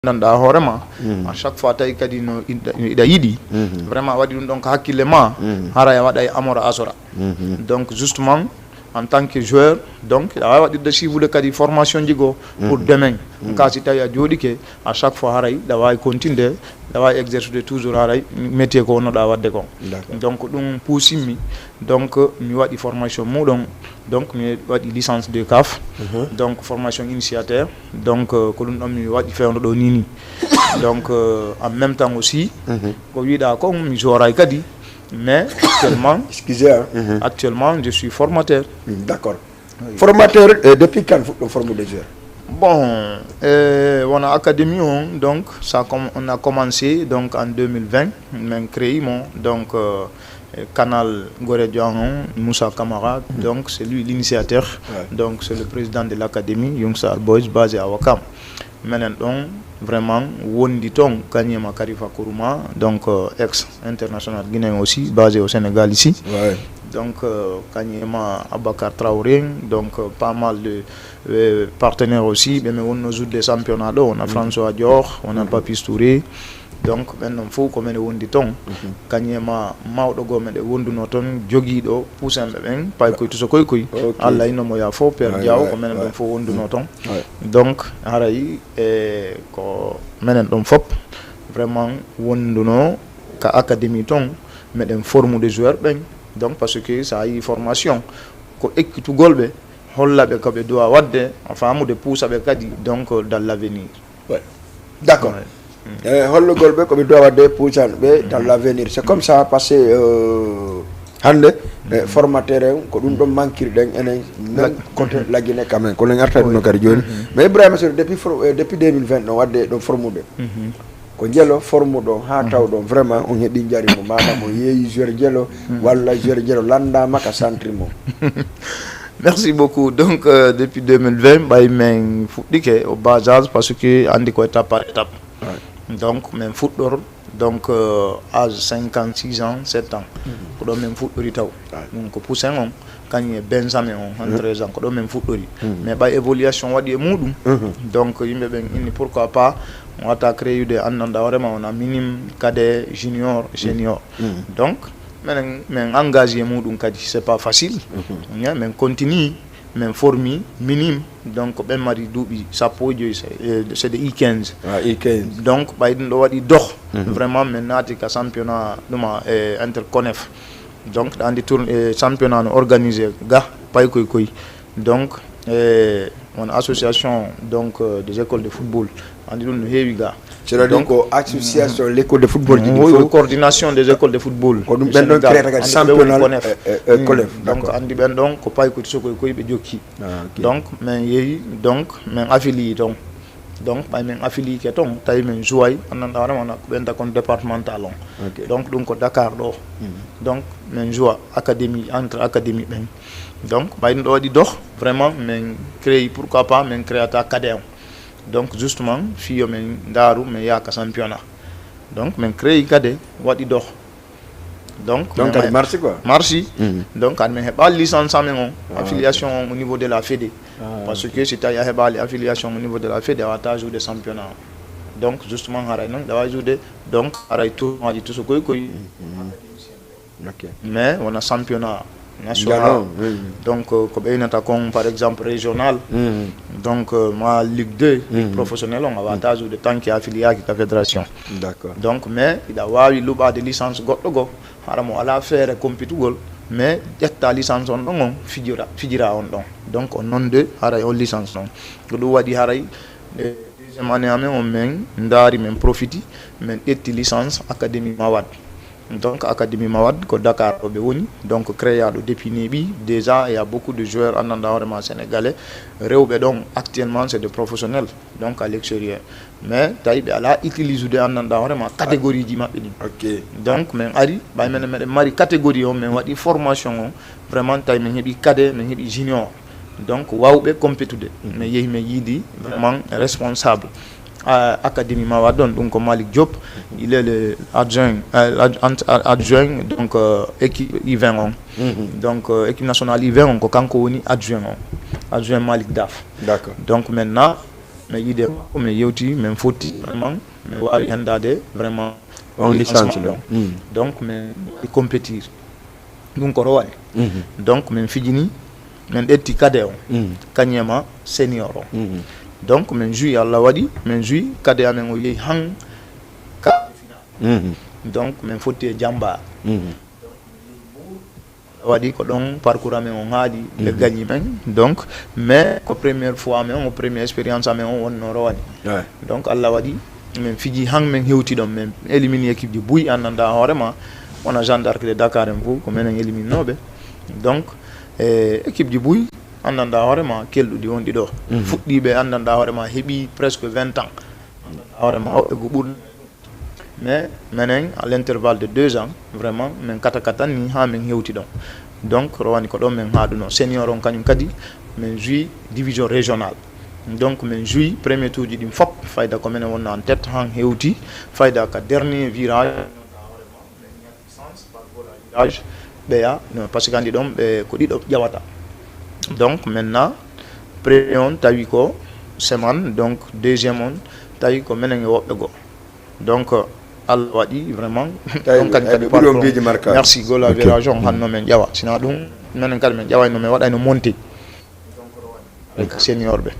nanda horema à chaque fois tay kadi no ida yidi vraiment wadi dum donc hakkille ma hara ya wada amora asora donc justement en tant que joueur donc il a wadi de suivre de kadi formation digo pour demain ka si tay jodi ke à chaque fois haray da way continuer da way exercer toujours haray métier ko no da wadde ko donc dum poussimi donc mi wadi formation mudon donc mi wadi licence de CAF donc formation initiateur donc ko dum mi wadi fewndo do nini donc en même temps aussi ko wida ko mi joray kadi mais actuellement actuellement je suis formateur. D'accord. Formateur depuis quand vous formez des joueurs? Bon, on a académie donc ça on a commencé donc en 2020 même créé donc canal Goré Dianon Moussa Kamara donc c'est lui l'initiateur donc c'est le président de l'académie Young Star Boys basé à Wakam. Maintenant vraiment wondi ton Kanyema Karifa Kourouma donc ex international guinéen aussi basé au Sénégal ici. Donc Kanyema Abakar Traoré donc pas mal de partenaires aussi mais on nous joue des championnats on a François Dior on a Papis Touré donc maintenant faut comme ne wondi ton Kanyema mawdo gomen de wonduno ton jogido pousembe ben pay ko to so koy Allah ino mo ya fo per diaw ko menen don fo wonduno ton donc haray ko menen don fop vraiment wonduno ka académie ton meden forme de joueurs ben donc parce que ça a une formation ko ekkitu golbe hollabe ko be do wadde enfin amude poussa be kadi donc dans l'avenir. D'accord. Hollo golbe ko be do wadde poussa be dans l'avenir. C'est comme ça passé hande formateur ko dum don mankir den enen côté la Guinée quand même ko len arta no kadi joni mais Ibrahima Sow depuis 2020 no wadde do formude ko jelo formu do ha taw do vraiment on hebi jari mo mama mo yeyi joueur jelo walla joueur jelo landa maka centre mo. Merci beaucoup. Donc depuis 2020 bay men fuddike au bas âge parce que andi ko étape par étape. Donc même football donc âge 56 ans 7 ans ko do même football taw donc ko poussin on kanye benjamin on 13 ans ko do même football mais bay évolution wadi e mudum donc yimbe ben inni pourquoi pas on a créé des ananda vraiment on a minime cadet junior senior donc men engagé mudum kadi c'est pas facile mais continue même formi minime donc ben mari doubi sapojo c'est de I15 donc bay do wadi dox vraiment men nati ka championnat duma interconef donc dans des tours championnat organisé ga pay koy donc mon association donc des écoles de football andi dun heewi ga donc association l'école de football coordination des écoles de football ko dum ben don créer championnat colef donc andi ben don ko pay ko sokoy be jokki donc men yeyi donc men affilié donc bay men affilié ke ton tay men jouay ananda vraiment ben ta kon départemental donc dum ko Dakar do donc men joua académie entre académie ben donc bay do di dox vraiment men créer pourquoi pas men créata cadet donc justement fiyo men daru men yaka championnat donc men créer cadet wadi dox donc merci quoi merci donc an men heba licence amen affiliation au niveau de la Fédé parce que c'est ya heba affiliation au niveau de la Fédé à jouer des championnats donc justement haray non da jouer donc haray tout wadi tout ce koy mais on a championnat national donc ko beynata kon par exemple régional donc ma Ligue 2 Ligue professionnelle on avantage de tant qui affilié à la fédération d'accord donc mais il a wawi luba de licence goddo go haramo ala faire compétugol mais jetta licence on don fijira on don donc on non de haray on licence non do wadi haray deuxième année amen on men ndari men profiti men etti licence académie Mawad donc académie Mawad ko Dakar be woni donc créado depuis nebi déjà il y a beaucoup de joueurs en vraiment sénégalais rewbe donc actuellement c'est des professionnels donc à l'extérieur mais taïbe ala utilise de en vraiment catégorie di mabbe ni donc men ari bay men mari catégorie on men wadi formation vraiment tay men hebi cadet men hebi junior donc wawbe compétude mais yehi me yidi vraiment responsable Académie Mawadon donc Malik Diop il est le adjoint donc équipe I20 donc équipe nationale I20 ko kanko woni adjoint Malik Daf d'accord donc maintenant mais yide ko mais yewti men foti vraiment mais wawi hendade vraiment on licence donc mais compétir ɗum ko rowani donc min fijini min ɗetti kade o kañema senior o donc min joui Allah waɗi min joui kade amen o yehi han donc min fotti e jamba waɗi ko ɗon parcours amen o haaɗi ɓe gagni men donc mais ko première fois amen o première expérience amen o wonno rowani donc Allah waɗi min fiji han min hewti ɗon min élimine équipe ji Bouy annanda hoorema wona Jeanne d'Arc de Dakar en fof ko minen éliminoɓe donc équipe ji Bouy annanda hoorema kelɗuɗi wonɗi ɗo fuɗɗiɓe annanda hoorema heeɓi presque 20 ans hoorema hoɓɓe ko ɓurɗo mais menen à l'intervalle de 2 ans vraiment min kata ni ha min hewti ɗon donc rowani ko ɗon min haaɗuno senior on kañum kadi min joui division régionale donc min joui premier tour ji ɗin fop fayda ko minen wonno en tête han hewti fayda ka dernier virage virage ɓeya par ce que andi ɗon ɓe ko ɗiɗo ƴawata donc maintenant premier on tawi ko semaine donc deuxième on tawi ko minen e woɓɓe goo donc Allah waɗi vraiment ɗon kadi merci gola virage on hanno men ƴawa sina ɗum minen kadi min ƴawayno min waɗayno monté avec senior ɓe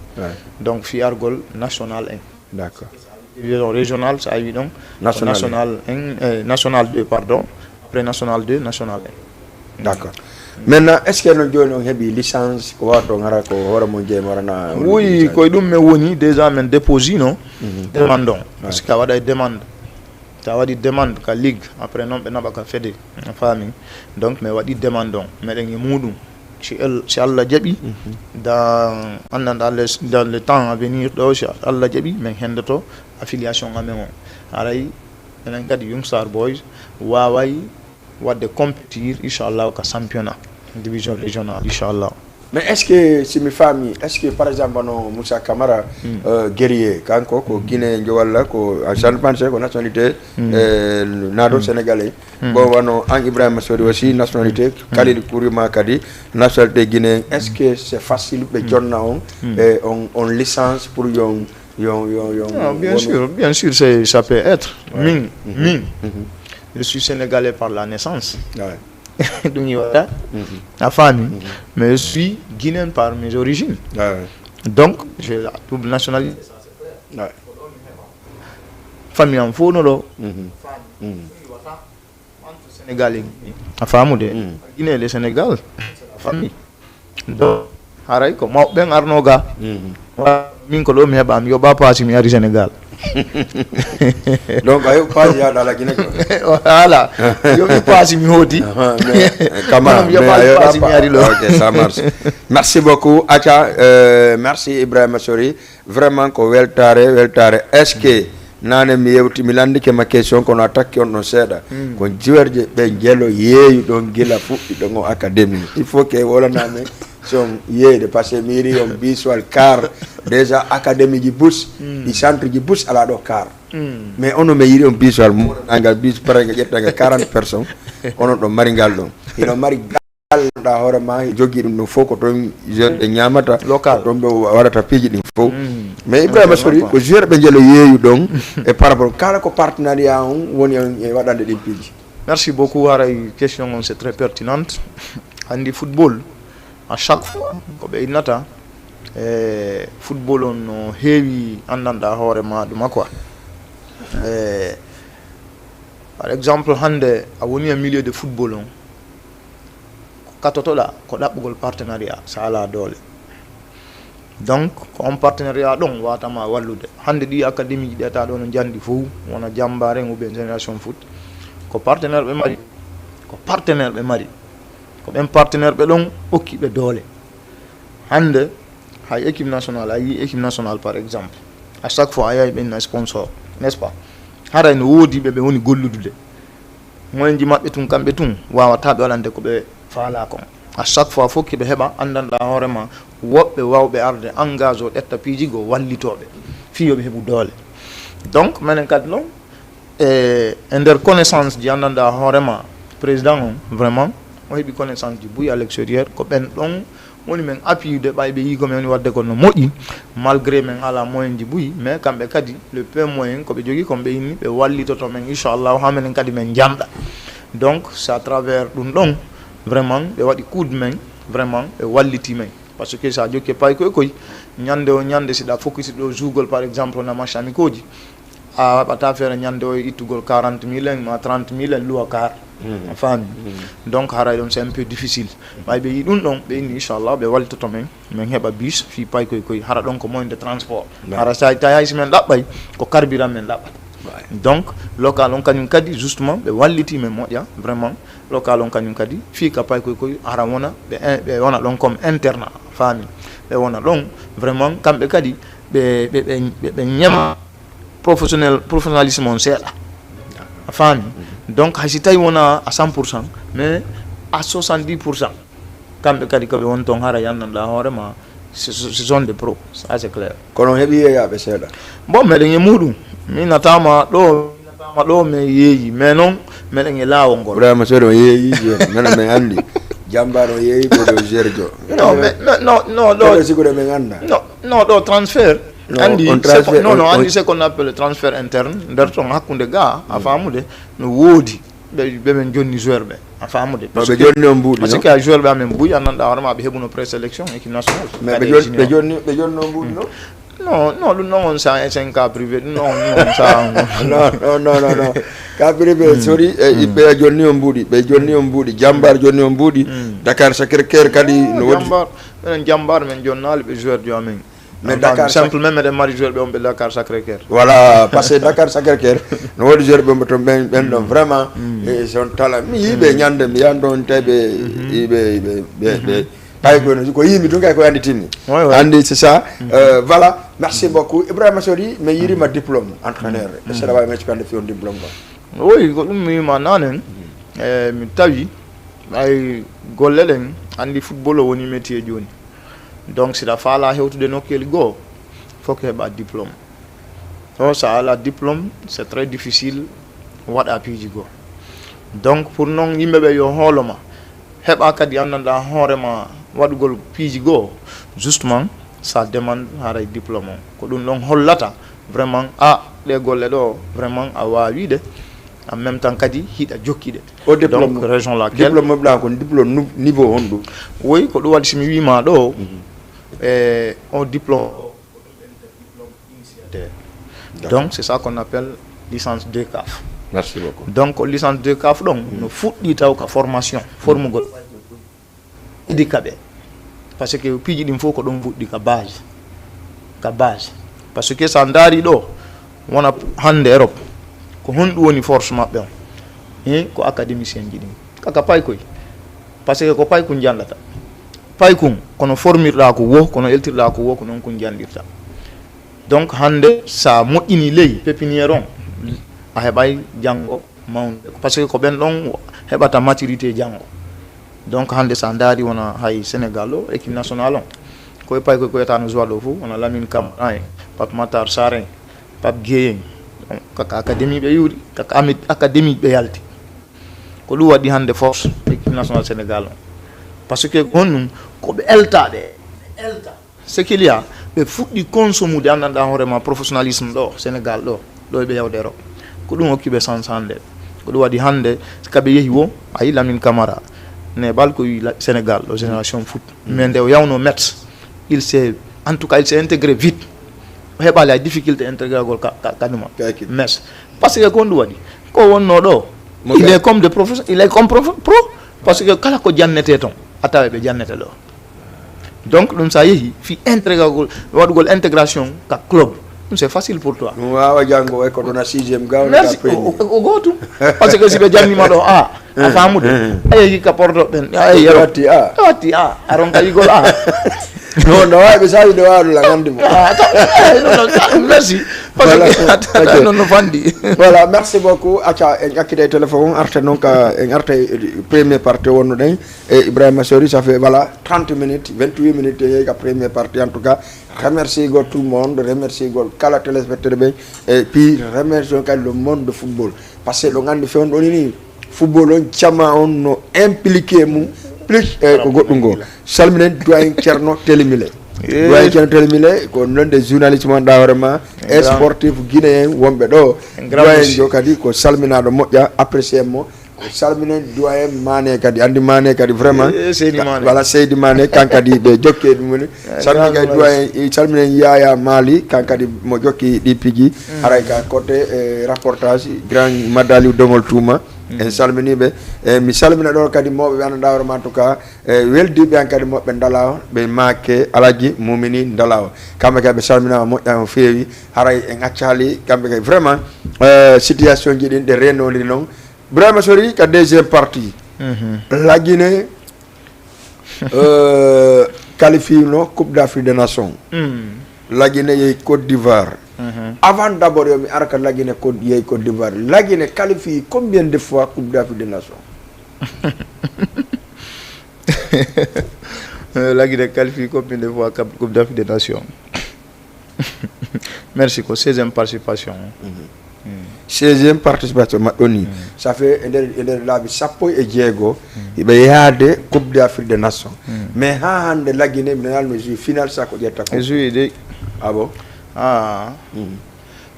donc fiyargol national 1 d'accord division régional so a wi ɗon national 1 national 2 pardon après national 2 national 1 d'accord maintenant est ce que no joni on heeɓi licence ko wato ngara ko hoore mon jeeyam warana oui koye ɗum min woni déjà min déposino demande on par ce que a waɗa demande ta waɗi demande ka ligue après noon ɓe naɓa ka fédé a faami donc mi waɗi demande on meɗen e muɗum si Allah jaɓi dans le temps à venir ɗo si Allah jaɓi min hendoto affiliation amen o aray enen kadi Young Star Boys waway wadde compétir inchallah ka championnat division régionale inchallah. mais est ce que simi faami est ce que par exemple no Moussa Camara guerrier kanko ko Guinée walla ko je pense ko nationalité naɗo sénégalais bon wano an Ibrahima Sori aussi nationalité Khalil Kourima kadi nationalité Guinée est ce que c'est facile ɓe jonna on et on licence pour yon bien sûr ça peut être je suis sénégalais par la naissance la famille mais je suis guinéen par mes origines donc j'ai la double nationalité famille en faux non sénégalais a famude Guinée le Sénégal famille donc haray ko mawɓe arnoga min ko ɗo mi heɓa mi yoɓa paasi mi ari Sénégal donc ayo paasi yaɗa ala Guinée voilà yomi paasi mi hooti ok ça marche merci beaucoup aca merci Ibrahima Sori vraiment ko weltare est ce que nane mi yewti mi landike ma question kono a takki on ɗon seeɗa ko jiwerje ɓe jeelo yeeyu ɗon gila fuɗɗi ɗon o académie il faut que wolaname son yeyde par ce que mi yiri on biswal car déjà académie ji bus ɗi centre ji bus ala ɗo car mais ono mi yiri on biswal moɗangal bis parega ƴettaga 40 personnes onon ɗon mari ngal ɗon ino mari galɗa hoorema jogui ɗum ɗum fof ko toon jeune ɗe ñamata local ɗon ɓe waɗata piiji ɗin fof mais Ibrahima Sori ko joueur ɓe jeelo yeeyu ɗon e par rapport kala ko partenariat on woni e waɗande ɗin piiji. Merci beaucoup haray question on c'est très pertinente andi football à chaque fois ko ɓe innata football on no heewi andanɗa hoorema ɗuma quoi par exemple hande a woni e milieu de football on ko katotoɗa ko ɗaɓɓugol partenariat sa ala doole donc ko on partenariat ɗon watama wallude hande ɗi académie ji ɗeta ɗo no jandi fof wona Jambaren ou bien Génération Foot ko partenaire ɓe mari ko ɓen partenaire ɓe ɗon hokkiɓe doole hande hay équipe nationale a yi équipe nationale par exemple à chaque fois a yahi ɓenna sponsor n'est ce pas haray no woodiɓe ɓe woni golludude moyen ji maɓɓe tun kamɓe tun wawata ɓe waɗande ko ɓe faala kon à chaque fois fof kiɓe heɓa andanɗa hoorema woɓɓe wawɓe arde engage o ɗetta piijigo wallitoɓe fiyoɓe heɓu doole donc minen kadi noon e nder connaissance ji andanɗa hoorema président on vraiment o heeɓi connaissance ji Bouy à l'extérieur ko ɓen ɗon woni men appui de bay be yi ko men wadde ko no moƴƴi malgré men ala moyen di buyi mais kamɓe kadi le peu moyen ko ɓe jogui ko ɓe inni ɓe wallitoto men inchallah ha menen kadi men jamɗa donc c'est à travers ɗum ɗon vraiment ɓe waɗi kuude men vraiment ɓe walliti men par ce que sa jokke pay koy ñande o ñande siɗa focus ɗo jougol par exemple na match amikoji a waɗata feere ñande o ittugol 40 000 en ma 30 000 en luwa car a faami donc haray ɗon c'est un peu difficile ɓay ɓe yi ɗum ɗon ɓe inni inchallah ɓe wallitoto men min heɓa bus fi pay koy hara ɗon ko moyen de transport hara sa tawi haysi men ɗaɓɓay ko carburant men ɗaɓɓata donc local on kañum kadi justement ɓe walliti men moƴƴa vraiment local on kañum kadi fi ka pay koy hara wona ɓe wona ɗon comme internat faami ɓe wona ɗon vraiment kamɓe kadi ɓe ñema professionnalisme on seeɗa a faami donc haysi tawi wona à 100% mais à 70% kamɓe kadi koɓe won toon hara yannanɗa hoorema ce sont des pros ça c'est clair kono heeɓi yeeyaɓe seeɗa bon meɗen e muɗum mi natama ɗo mi yeeyi mais noon meɗen e laawol ngol Ibrahima Sori o yeeyi mena min anndi Jambar o yeeyi ɓeɗo gerjo non ɗo sigude min annda non ɗo transfert andi andi ce qu'on appelle transfert interne nder ton hakkude ga a faamude no woodi ɓe men jonni joueur ɓe a faamude ɓe jonni on mbuuɗi par ce que a joueur ɓe amen mbuuɗi annanɗa hoorema ɓe heɓuno présélection équipe nationale mais ɓe jonni on mbuuɗi non ɗum noon on sa c'est un cas privé ɗum noon sa non cas privé Sori ɓe jonni on mbuuɗi Jambar jonni on mbuuɗi Dakar Sacré-Cœur kadi no woodi ɓenen Jambar men jonnali ɓe joueur jo amen mais Dakar simplement meɗen mari joueur ɓe on ɓe Dakar Sacré-Cœur voilà parce que Dakar Sacré-Cœur no woodi joueur ɓe toon ɓen ɗon vraiment son talent mi yiiɓe ñande mi yan ɗon tawi ɓe pay ko yimi tun kay ko andi tinni andi c'est ça voilà merci beaucoup Ibrahima Sori mi yirima diplôme entraîneur e seeɗa wawi mecco kande fi on diplôme ba oui ko ɗum mi wima nanen mi tawi ay golle ɗen andi football o woni métier joni donc siɗa faala hewtude nokkeli goo fof ko heɓa diplôme o sa ala diplôme c'est très difficile waɗa piiji goo donc pour noon yimɓeɓe yo hooloma heɓa kadi anndanɗa hoorema waɗugol piiji goo justement ça demande haray diplôme o ko ɗum ɗon hollata vraiment ɗe golle ɗo vraiment a wawiɗe en même temps kadi hiɗa jokkiɗe o diplôme donc région laquelle diplôme moɓɗa ko diplôme niveau on ɗum oui ko ɗum waɗi somi wima ɗo on diplôme donc c'est ça qu'on appelle licence 2 CAF. Merci beaucoup. Donc licence 2 CAF donc no fuɗɗi taw ka formation formugol handicapé parce que piiji ɗin fof ko ɗon fuɗɗi ka base parce que sa daari ɗo wona hande Europe ko honɗum woni force maɓɓe on ko académicien ji ɗin kaka paykoy parce que ko paykun jandata paykun kono formirɗa ko wo kono eltirɗa ko wo ko noon kun jandirta donc hande sa moƴƴini ley pépiniére on a heɓay janngo mawde par ce que ko ɓen ɗon heɓata maturité janngo donc hande sa daari wona hay Sénégal o équipe nationale on koye pay koye koyetano joie ɗo fof wona Lamine Camara en Pape Matar Sarr en Pape Gueye en kaka académie ɓe yuuri kaka académie ɓe yalti ko ɗum waɗi hande force équipe nationale Sénégal on par ce que gonɗum koɓe eltaɓe ce qu'il y a ɓe fuɗɗi consommude anndanɗa hoorema professionnalisme ɗo Sénégal ɗo ɓe yawde Europe ko ɗum hokkiɓe sens hande ko ɗum waɗi hande kaɓe yeehi wo a yi Lamine Camara Nebal ko yi Sénégal ɗo génération foot mais nde o yawno Metz il s'est intégré vite o heɓali ay difficulté intégragol kanuma Metz par ce que ko ɗum waɗi ko wonno ɗo il est comme de professeur il est comme pro par ce que kala ko jannete toon a tawa ɓe jannete ɗo donc ɗum sa yeehi fi intégragol waɗugol intégration ka club c'est facile pour toi. Wawa jango e ko dona 6e gaw merci o gotum parce que si ɓe jannima ɗo a famude ayi ka porto ɓen ayi watti aron ka yigol non no wawi ɓe sawi de waɗu la gandimo merci parce que non no fandi voilà merci beaucoup acca en ƴakkide e téléphone arte noon ka en arta première partie wonno ɗen e Ibrahima Sori ça fait voilà 30 minutes 28 minutes yeeyi ka première partie en tout cas remercie gol tout le monde remercie gol kala téléspectateur ɓen et puis remercie kadi le monde de football par ce que ɗo gandi fewn ɗoni ni football on cama on no impliqué mum plus ko goɗɗum go salminen doyen Ceerno Telimile doyen Ceerno Telimile ko non des journalistes mon vraiment et sportif guinéen wonɓe ɗo doyen jo kadi ko salminaɗo moƴƴa apprécié mo ko salminen doyen Mané kadi andi Mané kadi vraiment voilà Seydi Mané kan kadi ɓe jokki ɗum woni salminen kadi doyen salminen Yaya Mali kan kadi mo jokki ɗi pigui haray ka côté rapportage grand Madaliou Dongol Touma en salminiɓe mi salmina ɗo kadi mawɓe ɓe annda hoorema en tout cas weldiɓe an kadi moɓɓe Ndalawa ɓe Maake Alaji Mumini Ndalawa kamɓe kadi ɓe salminama moƴƴa no feewi haray en accali kamɓe kadi vraiment situation ji ɗin ɗe renodiri noon Brahima Sori ka deuxième partie la Guinée qualifie no Coupe d'Afrique des Nations la Guinée yeeyi Côte d'Ivoire avant d'abord yomi araka la Guinée yeeyi Côte d'Ivoire la Guinée qualifie combien de fois Coupe d'Afrique des Nations la Guinée qualifie combien de fois Coupe d'Afrique des Nations merci ko 16e participation 16e participation maɗoni ça fait nder laabi sappo e jeego ɓe yaade Coupe d'Afrique des Nations mais ha hande la Guinée mi nanalno joui final sa ko ƴetta ko joui de ah bon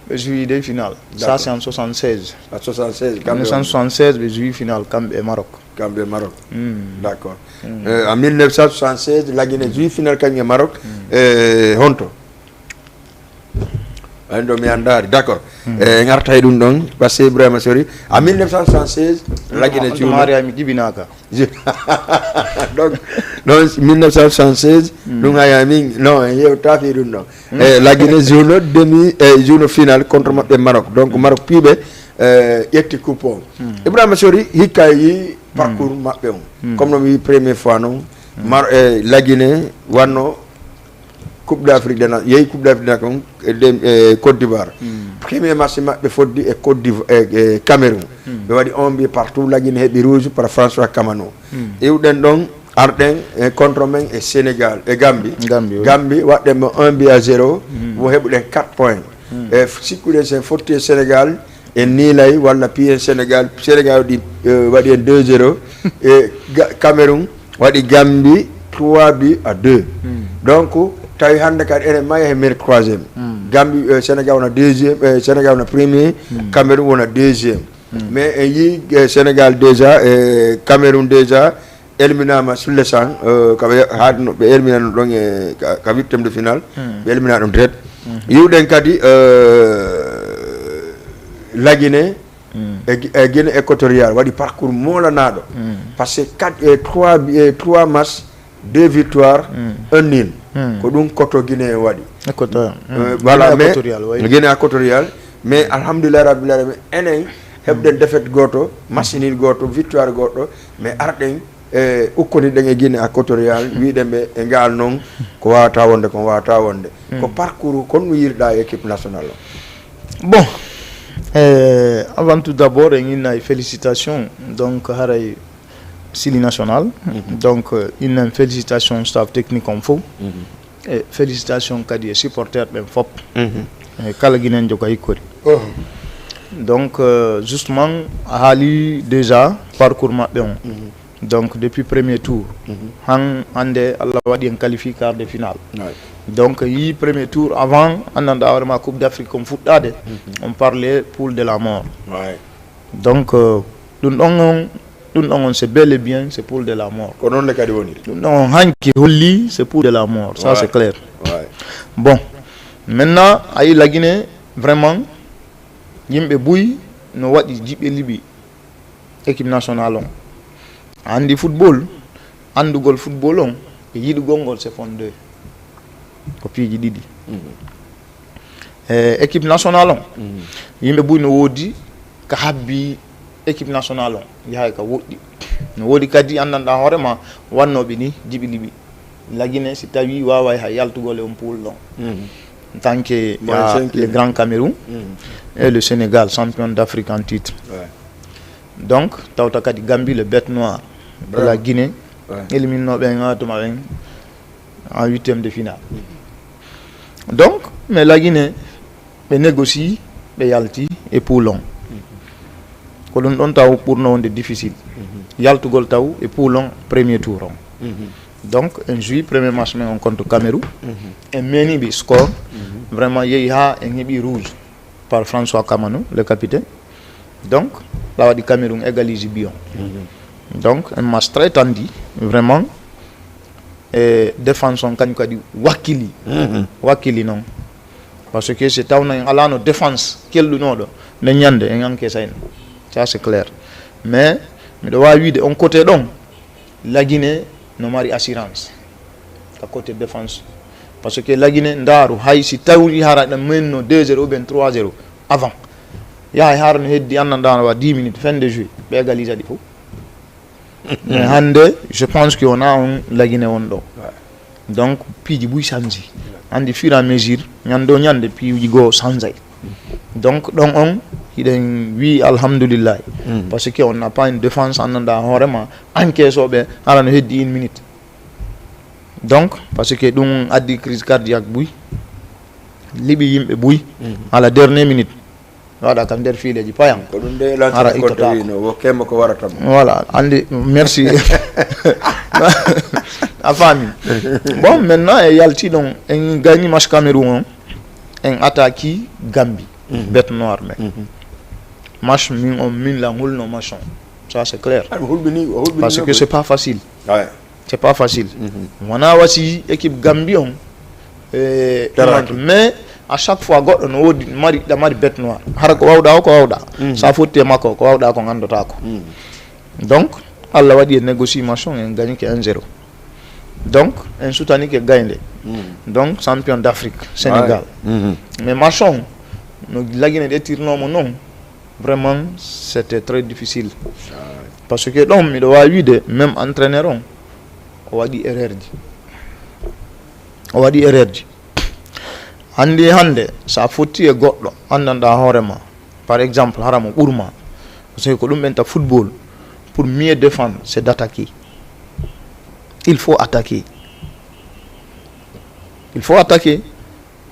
ɓe joui de final ça c'est en 76 à 76 1976 ɓe joui final kamɓe e Maroc d'accord en 1976 la Guinée joui final kañum e Maroc honto ando mi andari d'accord ngarta e ɗum ɗon par ce que Ibrahima Sori en 1976 la Guinée Maria mi jibinaka donc non 1976 ɗum ayami non yewtafi ɗum ɗon la Guinée joue demi joue final contre maɓɓe Maroc donc Maroc piiɓe ƴetti coupe o Ibrahima Sori hikka yi parcours maɓɓe on comme no mi wi première fois noon la Guinée wanno Coupe d'Afrique des Nations yeeyi Coupe d'Afrique des Nations Côte d'Ivoire premier match maɓɓe foddi e Côte d'Ivoire e Cameroun ɓe waɗi 1-1 partout la Guinée heeɓi rouge par François Kamano iwɗen ɗon arɗen contre men e Sénégal e Gambie waɗɗen mo 1-0 mo heɓuɗen 4 points e sikkuɗen sen fotti e Sénégal en niilay walla piyen Sénégal waɗi en 2-0 e Cameroun waɗi Gambie 3-2 donc tawi hande kadi enen maya he mairie 3e Gambie Sénégal wona 2e Sénégal wona premier Cameroun wona 2e mais en yi Sénégal déjà e Cameroun déjà eliminama sur le sang kaɓe haadno ɓe eliminano ɗon e ka 8e de final ɓe elimina ɗum direct yiwɗen kadi la Guinée e Guinée équatoriale waɗi parcours molanaɗo par ce que 3 matchs 2 victoires 1 nul ko ɗum koto Guinée waɗi voilà mais Guinée équatoriale mais alhamdulillah rabbil alamin enen heɓden défaite goto match nul goto victoire goto mais arɗen ukkodiɗen e Guinée équatoriale wiɗen ɓe e ngal noon ko wawata wonde ko parcours kon no yirɗa équipe nationale o bon avant tout d'abord en inna félicitations donc haray Sili National donc une félicitation staff technique comme faut et félicitations kadi supporters ɓen fop kala Guinéen jogo hikkori donc justement haali déjà parcours maɓɓe on donc depuis premier tour hande Allah waɗi en qualifié quart de finale donc yi premier tour avant annanda vraiment Coupe d'Afrique comme fuɗɗade on parlait poule de la mort donc ɗum ɗon c'est bel et bien c'est poule de la mort ko noon le kadi woni ɗum ɗon hanki holli c'est poule de la mort ça c'est clair bon maintenant ayi la Guinée vraiment yimɓe buy no waɗi jiɓe liɓi équipe nationale on andi football andugol football on e yiɗugol ngol c'est fondé ko piiji ɗiɗi équipe nationale on yimɓe buy no woodi ko habbi équipe nationale on yahay ka woɗɗi no woodi kadi anndanɗa hoorema wannoɓe ni jiɓi liɓi la Guinée si tawi wawa ha yaltugol e on poule ɗon en tant que le Grand Cameroun et le Sénégal champion d'Afrique en titre donc tawta kadi Gambie le bête noire de la Guinée éliminoɓe gatuma ɓen en 8e de finale donc mais la Guinée ɓe négocie ɓe yalti e poule on ko ɗum ɗon taw ɓurno wonde difficile yaltugol taw e poulon premier tour on donc en jouit premier match men on contre Cameroun en meniɓe score vraiment yeehi ha en heeɓi rouge par François Kamano le capitaine donc la waɗi Cameroun égalise bion donc un match très tendu vraiment e défense on kañum kadi wakkili noon par ce que so tawno en alano défense kelɗunoɗo nde ñande en encaissayno ça c'est clair mais miɗo wawi wiide on côté ɗon La Guinée no mari assurance ka côté défense par ce que La Guinée ndaaru hay si tawri hara ɗan menno 2-0 ou bien 3-0 avant yaha hara no heddi annanɗa wa 10 minutes fin de jeu ɓe égalise ɗi fof mais hande je pense que on a on La Guinée on ɗo donc piiji ɓuy change andi fur et à mesure ñande o ñande piiji goo changeay donc ɗon on hiɗen wi alhamdoulillahi parce que on n'a pas une défense annanɗa hoorema encaissoɓe hara no heddi 1 minute donc parce que ɗum addi crise cardiaque ɓuy liɓi yimɓe ɓuy ala dernier minute waɗa kam nder fiileji payan ko ɗum de ara ittotawino wo kemma ko waratamo voilà andi merci a faami bon maintenant e yalti ɗon en gagni match Cameroun on en attaque Gambie bête noire mais match min la hulno match on ça c'est clair parce que c'est pas facile c'est pas facile wona wasi équipe Gambie on mais à chaque fois goɗɗo no wodi mari bête noire hara ko wawɗa o ko wawɗa sa fotti e makko ko wawɗa ko gandotako donc Allah waɗi e négociation en gagnike 1-0 donc en soutanike gaynde donc champion d'Afrique Sénégal mais match on no La Guinée ɗettirnomo noon vraiment c'était très difficile parce que ɗon miɗo wawi wiide même entraîneur on o waɗi erreur ji hande sa fotti e goɗɗo andanɗa hoorema par exemple haramo ɓurma parce que ko ɗum ɓenta football pour mieux défendre c'est d'attaquer il faut attaquer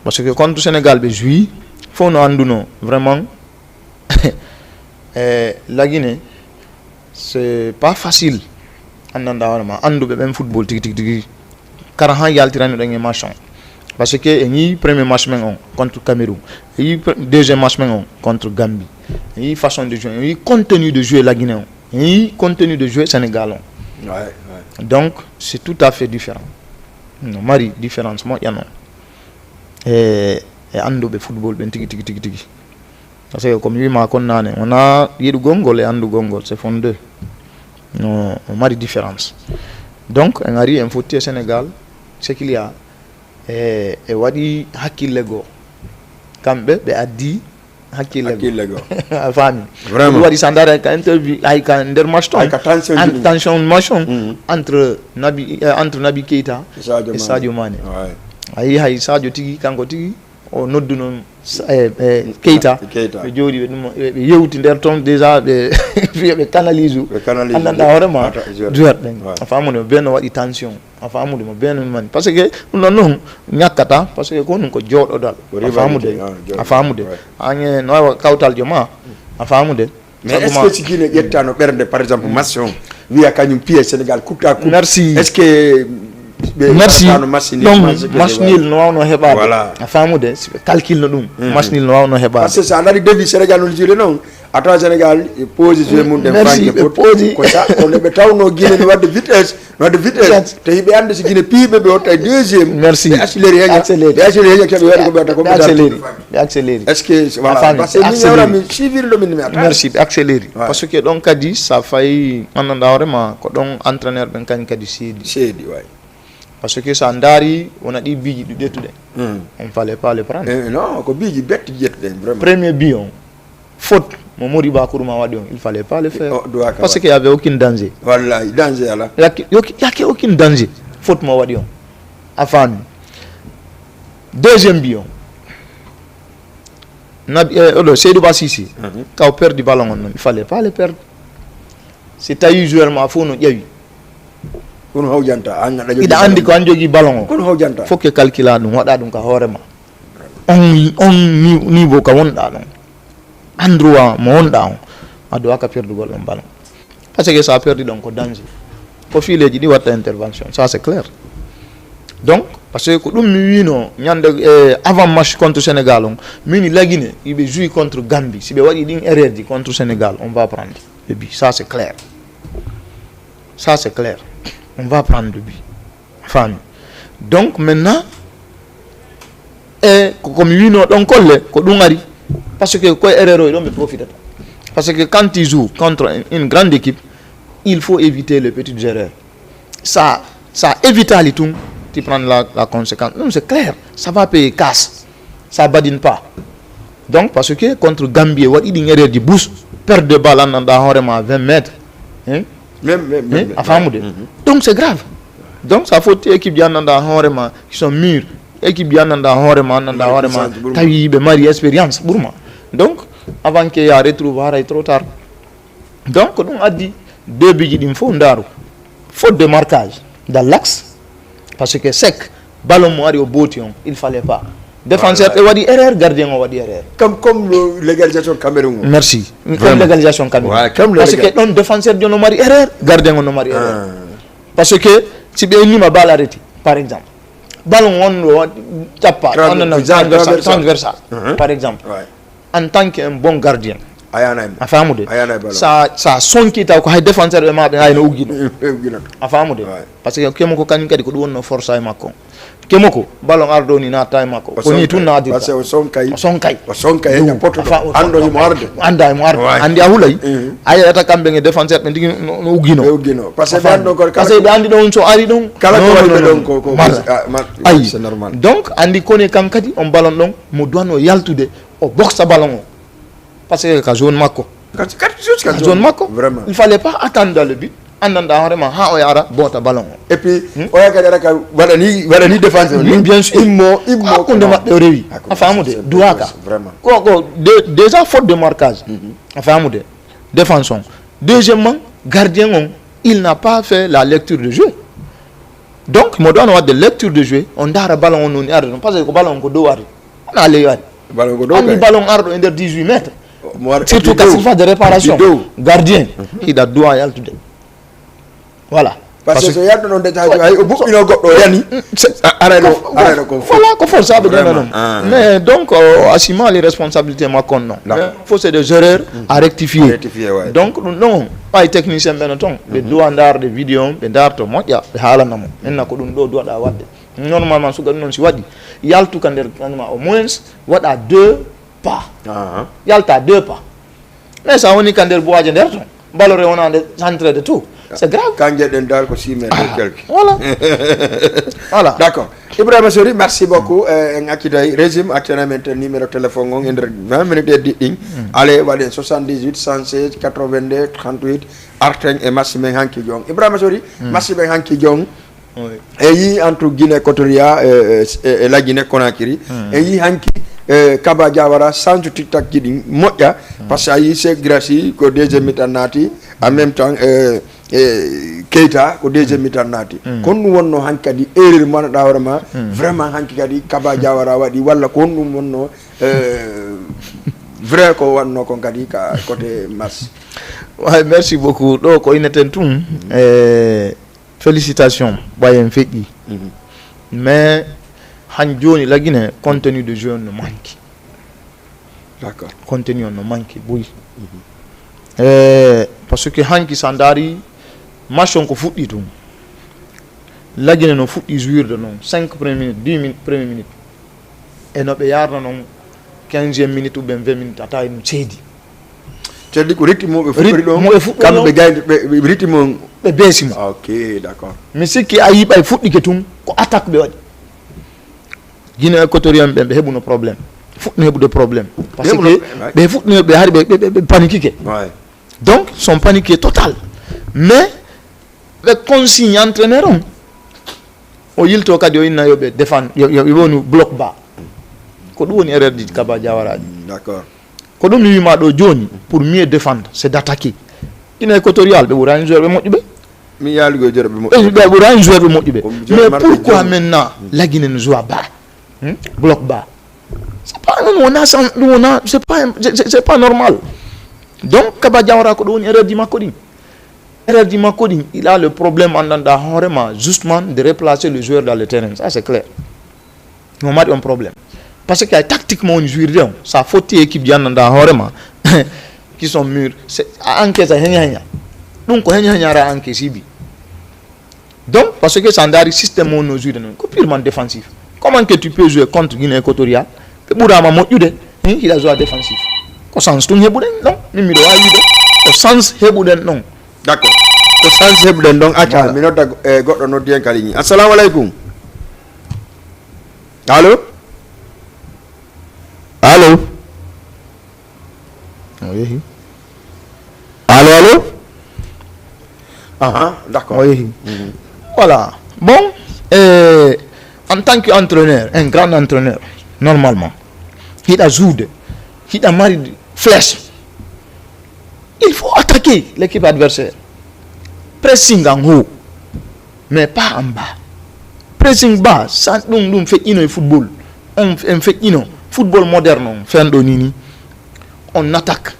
parce que contre Sénégal ɓe jouit faut no anduno vraiment La Guinée c'est pas facile andanɗa hoorema anduɓe ɓen football tigi kara ha yaltirani ɗon e match on parce que en yi premier match men on contre Cameroun en yi deuxième match men on contre Gambie en yi façon de jouer en yi contenu de jouer La Guinée on en yi contenu de jouer Sénégal on donc c'est tout à fait différent no mari différence moƴƴa e anduɓe football ɓen tigi parce que comme wima kon nane wona yiɗugol ngol e andugol ngol c'est fond deux no mari différence donc en ari en fotti e Sénégal ce qu'il y a e waɗi hakkille goo kamɓe ɓe addi hakkille goo a faami vraiment waɗi sa dara ka interview hay ka nder match ton tension match on entre Naby Keita e Sadio Mané ayi hay Sadio tigi kanko tigi o noddu noon Keita ɓe jooɗi ɓe ɗum ɓe yewti nder toon déjà ɓe fiya ɓe canalise andanɗa hoorema joueur ɗen a famude mo ɓe no waɗi tension a famude mo ɓe no mani par ce que ɗum ɗon noon ñakkata par ce que ko ɗum ko jooɗodal a famude añe no wawa kawtaljo ma a famude mais est ce que si Guinée ƴettano ɓerde par exemple match on wiya kañum piye Sénégal coupe à coupe merci est ce que merci donc match nul no wawno heɓade a famude calcul no ɗum match nul no wawno heɓade par ce que sa nani devi Sénégal no jiile noon a tawa Sénégal pose joué mum ɗen merci ɓe pose ko ɓe tawno Guinée no wadde vitesse te hiɓe ande so Guinée piiɓe ɓe hotta e deuxiéme merci ɓe accéléré heña keɓe waɗi ko ɓeyata ko ɓe accéléré est ce que voilà par ce que min yawrami suivir ɗo min mi ata merci ɓe accéléré parce que ɗon kadi sa fayi andanɗa hoorema ko ɗon entraîneur ɓen kañum kadi seedi way parce que sa ndaari wona ɗi biiji ɗi ƴettuɗe on fallait pas le prendre non ko biiji betti ƴettuɗen vraiment premier but on faute mo Moriba Kourouma waɗi on il fallait pas le faire parce que y avait aucun danger wallahi danger ala yake aucun danger faute mo waɗi on a faami deuxième but on Naby oɗo Seydou Ba Cissé taw perdi ballon on noon il fallait pas le perdre si tawi joueur ma fof no ƴawi kono hawjanta iɗa andi ko an jogui ballon o kono hawjanta faut que calcula ɗum waɗa ɗum ka hoorema on niveau ka wonɗa ɗon endroit mo wonɗa on a doit perdre le ballon parce que ça a perdu donc danger ko file ji di watta intervention ça c'est clair donc parce que dum mi wino nyande avant match contre Sénégal on mini lagine il joue contre Gambie si be wadi din erreur di contre Sénégal on va prendre le but ça c'est clair on va prendre le but famille donc maintenant comme wino don kolle ko dum ari parce que ko erreur do me profite parce que quand tu joues contre une grande équipe il faut éviter les petites erreurs ça évite à tout tu prends la conséquence non c'est clair ça va payer casse ça badine pas donc parce que contre Gambie wadi di erreur di boost perdre de balle dans à 20 mètres hein même donc c'est grave donc ça faut équipe di nanda horema qui sont mûrs équipe di nanda horema tawi be mari expérience burma donc avant que ya retrouver trop tard donc on a dit deux biji dim fo ndaru faute de marquage dans l'axe parce que sec ballon mo ari au botion il fallait pas défenseur et wadi erreur gardien o wadi erreur comme l'égalisation Cameroun merci comme l'égalisation Cameroun parce que un défenseur de no mari erreur gardien no mari erreur parce que si be ni ma balle arrêtée par exemple ballon on tapa on a transversal par exemple en tant qu'un bon gardien afamude sa sonki taw ko hay défenseur be mabbe hay no ugino afamude parce que kemo ko kany kadi ko do wonno force ay makko kemo ko ballon ardo ni na tay makko ko ni tun na parce que sonkay ya poto ando mo arde andi ahulay ay ata kambe nge défenseur be digi no ugino parce que ando ko parce que andi don so ari don kala ko wadi don ko c'est normal donc andi kone kankadi on ballon don mo doino yaltude o boxe ballon parce que ka zone mako zone mako vraiment il fallait pas attendre dans le but andanda vraiment ha o yara bota ballon et puis o ya kadara ka wadani défenseur bien sûr immo ko de mabbe rewi afamude douaka vraiment ko déjà faute de marquage afamude défense deuxièmement gardien il n'a pas fait la lecture de jeu donc mo doit avoir de lecture de jeu on dara ballon non ardo parce que ballon ko do wari on a le ballon ardo under 18 mètres surtout quand il fait de réparation gardien il doit y aller tout voilà parce que yaddo non détail ay o buino goddo yani arayno ko voilà ko force abe non mais donc assumant les responsabilités ma kon non faut c'est des erreurs à rectifier donc non pas technicien ben ton be do andar de vidéo be dar to moja be halanamo enna ko dum do da wadde normalement su non si wadi yaltu kander kanma au moins wada 2 pas yalta 2 pas mais ça woni kander boaje der ton balore wonande centre de tout c'est grave quand den dal ko 6 mètres quelque voilà d'accord Ibrahima Sori merci beaucoup ngakiday régime actuellement numéro téléphone ngong ender 20 minutes di ding allez wade 78 116 82 38 arteng et massime hanki jong Ibrahima Sori massime hanki jong et yi entre Guinée Équatoriale et la Guinée Conakry et yi hanki Kaba Diawara sans tic-tac kidi moja parce que c'est grâce ko deuxième mi-temps nati en même temps Keita ko deuxième mi-temps nati kon wonno hankadi erreur man da warma vraiment hanki kadi Kaba Diawara wadi walla kon wonno vrai ko wonno kon kadi ka côté mas ouais merci beaucoup do ko ineten tum félicitations Bayern Feki mais Hanjoni la Guinée contenu de jeu ne manque. D'accord. Contenu ne manque oui. Parce que Hanki Sandari match on ko fuddi dum. La Guinée no fuddi jouir de non 5 premières minutes, 10 minutes première minute. Et no be yarna non 15e minute ou bien 20 minutes atay no cedi. Cedi ko rythme be fuddi do kam be gaynde be rythme be besima. OK, d'accord. Mais ce qui ayi bay fuddi ke tum ko attaque be wadi. Guinée Équatorienne be hebu no problème foot hebu de problème parce que be foot be hari be paniqué donc sont paniqués total mais le consigne entraîneur o yilto kadi o inna yobe défend yo wonu bloc bas ko do woni erreur di Kaba Diawara d'accord ko dum wi ma do joni pour mieux défendre c'est d'attaquer Guinée Équatoriale be wura joueur be moddi be mi yalu go jere be moddi be wura joueur be moddi be mais pourquoi maintenant la Guinée ne joue pas bloc bas c'est pas c'est pas normal Donc Kaba Diawara ko do erreur di Makodi. Erreur di Makodi, il a le problème en danda justement de replacer le joueur dans le terrain. Ça c'est clair. On a un problème. Parce que tactiquement on joue bien. Ça faute équipe di danda qui sont mûrs. C'est enquête henya. Donc henya ra enquête sibi. Donc parce que Sandari système on joue purement défensif. Comment que tu peux jouer contre Guinée équatoriale? Bourama mo yude, il a joué défensif. Au sens tout hebuden non, mimi do yude. Au sens hebuden non. D'accord. Au sens hebuden donc acha minota goddo no dien kali ni. Assalamu alaikum. Allô? Allô? Oui. Allô? Ah, d'accord. Oui. Voilà. Bon, en tant qu'entraîneur, un grand entraîneur, normalement, il a joué, il a marqué flèche. Il faut attaquer l'équipe adversaire. Pressing en haut, mais pas en bas. Pressing bas, ça nous fait une football. On fait une football moderne, on attaque.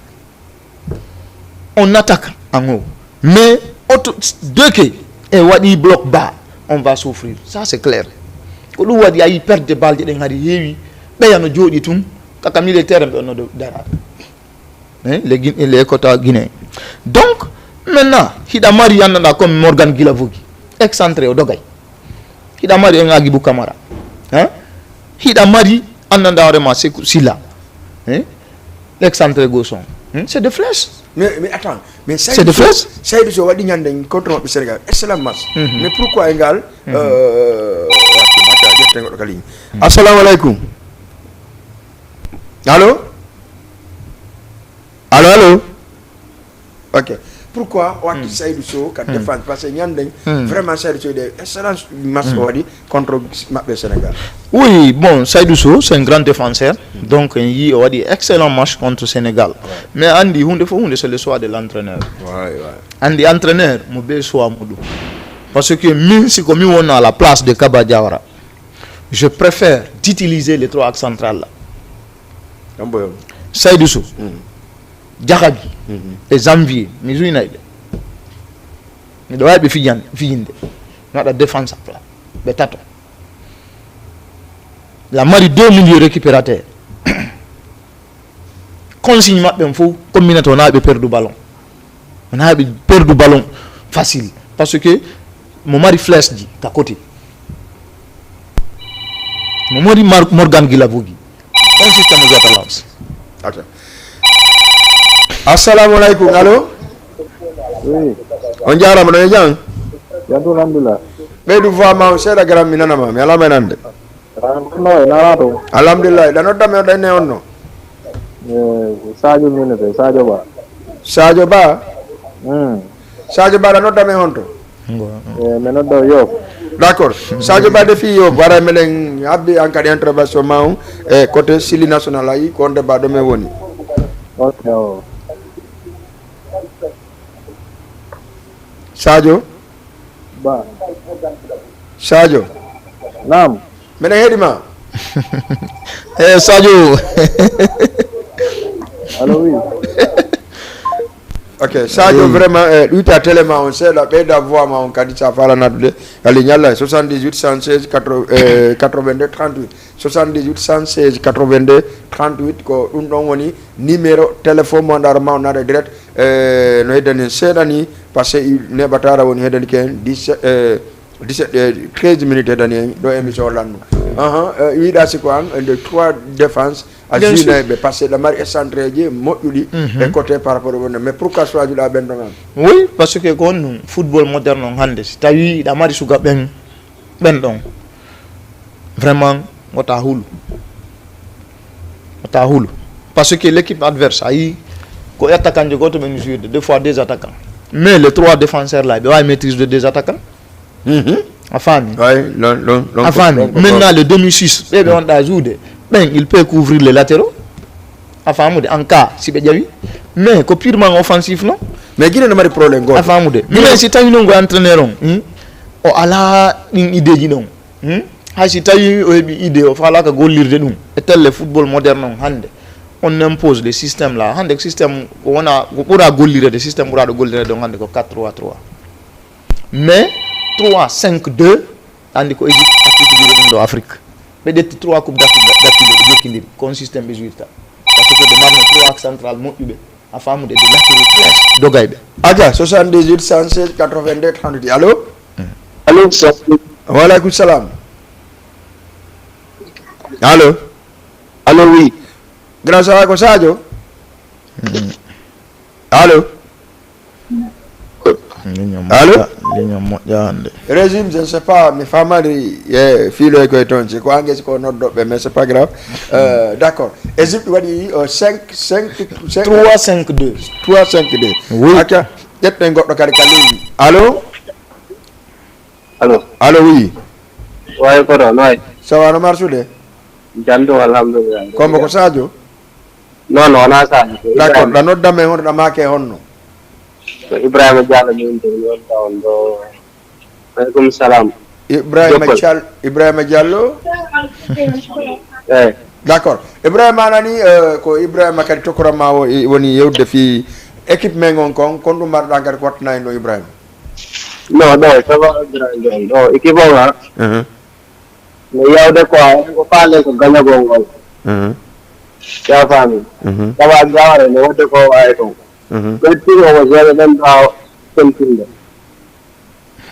On attaque en haut. Mais deux que et wadi bloc bas, on va souffrir. Ça c'est clair. Quand on a eu perte de balles, il y a eu des jodi tum kaka militaire no dara. Les quotas guinéens. Donc maintenant, il a marié comme Morgan Guilavogui, excentré au Dogay. Il a marié un Agibou Kamara. Il a marié Ananda Rema Silla. L'excentré Gosson. C'est des flèches. Mais attends, c'est de flèches. Saïdou Sow wadi ñande contre le Sénégal. Excellent match. Mais pourquoi égal Assalamu alaikum. Allô? Allô? OK. Pourquoi wadi Saïdou Sow quand défense parce que ñande vraiment Saïdou Sow des excellent match wadi contre le Sénégal. Oui, bon, Saïdou Sow, c'est un grand défenseur. Donc, il a dit excellent match contre le Sénégal. Mais Andy, c'est le choix de l'entraîneur. Andy, entraîneur, je choix. Parce que même si comme on a la place de Kaba Diawara, je préfère d'utiliser les trois axes centrales là. Saïdou Sow, Diakhabi, et Zambier, Mizu United. Mais il doit être fiyande. La défense là. Betato. La mari 2 milieux récupérateurs. Consignement ben fou comme on a perdu le ballon. On a perdu le ballon facile parce que mon mari flèche dit à côté. Mon mari Morgan Guilavogui. Un système de balance. OK. Assalamu alaikum. Allô? Oui. On jara mo do jang? Yantu alhamdulillah. Be du voix ma c'est la gram minana ma mais ala menande. No, narato. Alhamdulillah, da no dame da ne onno. Sadio mine be Sadio Ba. Sadio Ba? Sadio Ba da no dame honto. Me no do yo. D'accord. Sadio Ba defi yo bara melen abbi en cas d'intervention ma côté Sili national ay ko débat do me woni. OK. Sadio Ba. Sadio. Naam. Mene hedima. Sadio. Allô oui. OK, Sadio vraiment lui ta tellement on sait la paix d'avoir ma on kadi ça fala natde ali nyalla 78 116 82 38 78 116 82 38 ko dum don woni numéro téléphone mo ndar ma on na direct no hedani sedani parce que ne batara woni hedani ken 13 minutes d'année do émission lanno il a c'est quoi de trois défenses à Zina parce que la marque est centrée moduli et côté par rapport au mais pourquoi choisir la ben oui parce que kon football moderne on hande ta wi da mari suga ben don vraiment wata hulu parce que l'équipe adverse ayi ko attaquant de goto ben jouer deux fois deux attaquants mais les trois défenseurs là ils maîtrisent de deux attaquants. Enfin, maintenant le 2006, il peut couvrir les latéraux. Enfin, en cas, si bien mais purement offensif, non? Mais il y a un problème. Enfin, mais si tu as une entraîneur, oh, ala une idée, non? Si tu as une idée, il faut que tu lire de nous. Et tel le football moderne, on impose le système là hande système on a pour gollire le système pour gollire donc hande ko 4-3-3 mais 3-5-2 andi ko Egypte appliqué do Afrique be detti 3 coupe d'Afrique d'affilée jokindiri kon système be jouirta parce que de marno 3 axe central moƴƴuɓe a famude de latéraux flèche dogayɓe aja 78 116 82 30 allo Allô, wa alaikum salam allo allô, oui. grâce à ko Sadio allo ligne moƴƴa hande régime je ne sais pas mi famari fiilo e koye toon si ko angesi ko noddoɓe mais c'est pas grave d'accord Égypte waɗi 3-5-2 3-5-2 oui acca ƴetten goɗɗo kadi kalimi allo Allô. allo oui Ouais, pardon, ouais. ça va no marsude Jando, alhamdulillah. kombo ko Sadio Non, non, on a ça. d'accord ɗa noddame honto ɗa make honno Ibrahima Diallo min on tawn do. Alaikum salam. Ibrahima Diallo Eh. d'accord Ibrahima nani ko Ibrahima kadi tokorama o woni yewde fi équipe men on kon ɗum mbaɗɗa kadi ko wattanani ɗo Ibrahima Non, non, ça va Ibrahima. Non, équipe on mais yawde ko faale ko gañagol ngol ya faami tawa jaware no wonde ko wawi toon ɓettino ko jeere men ɓaawa kontinde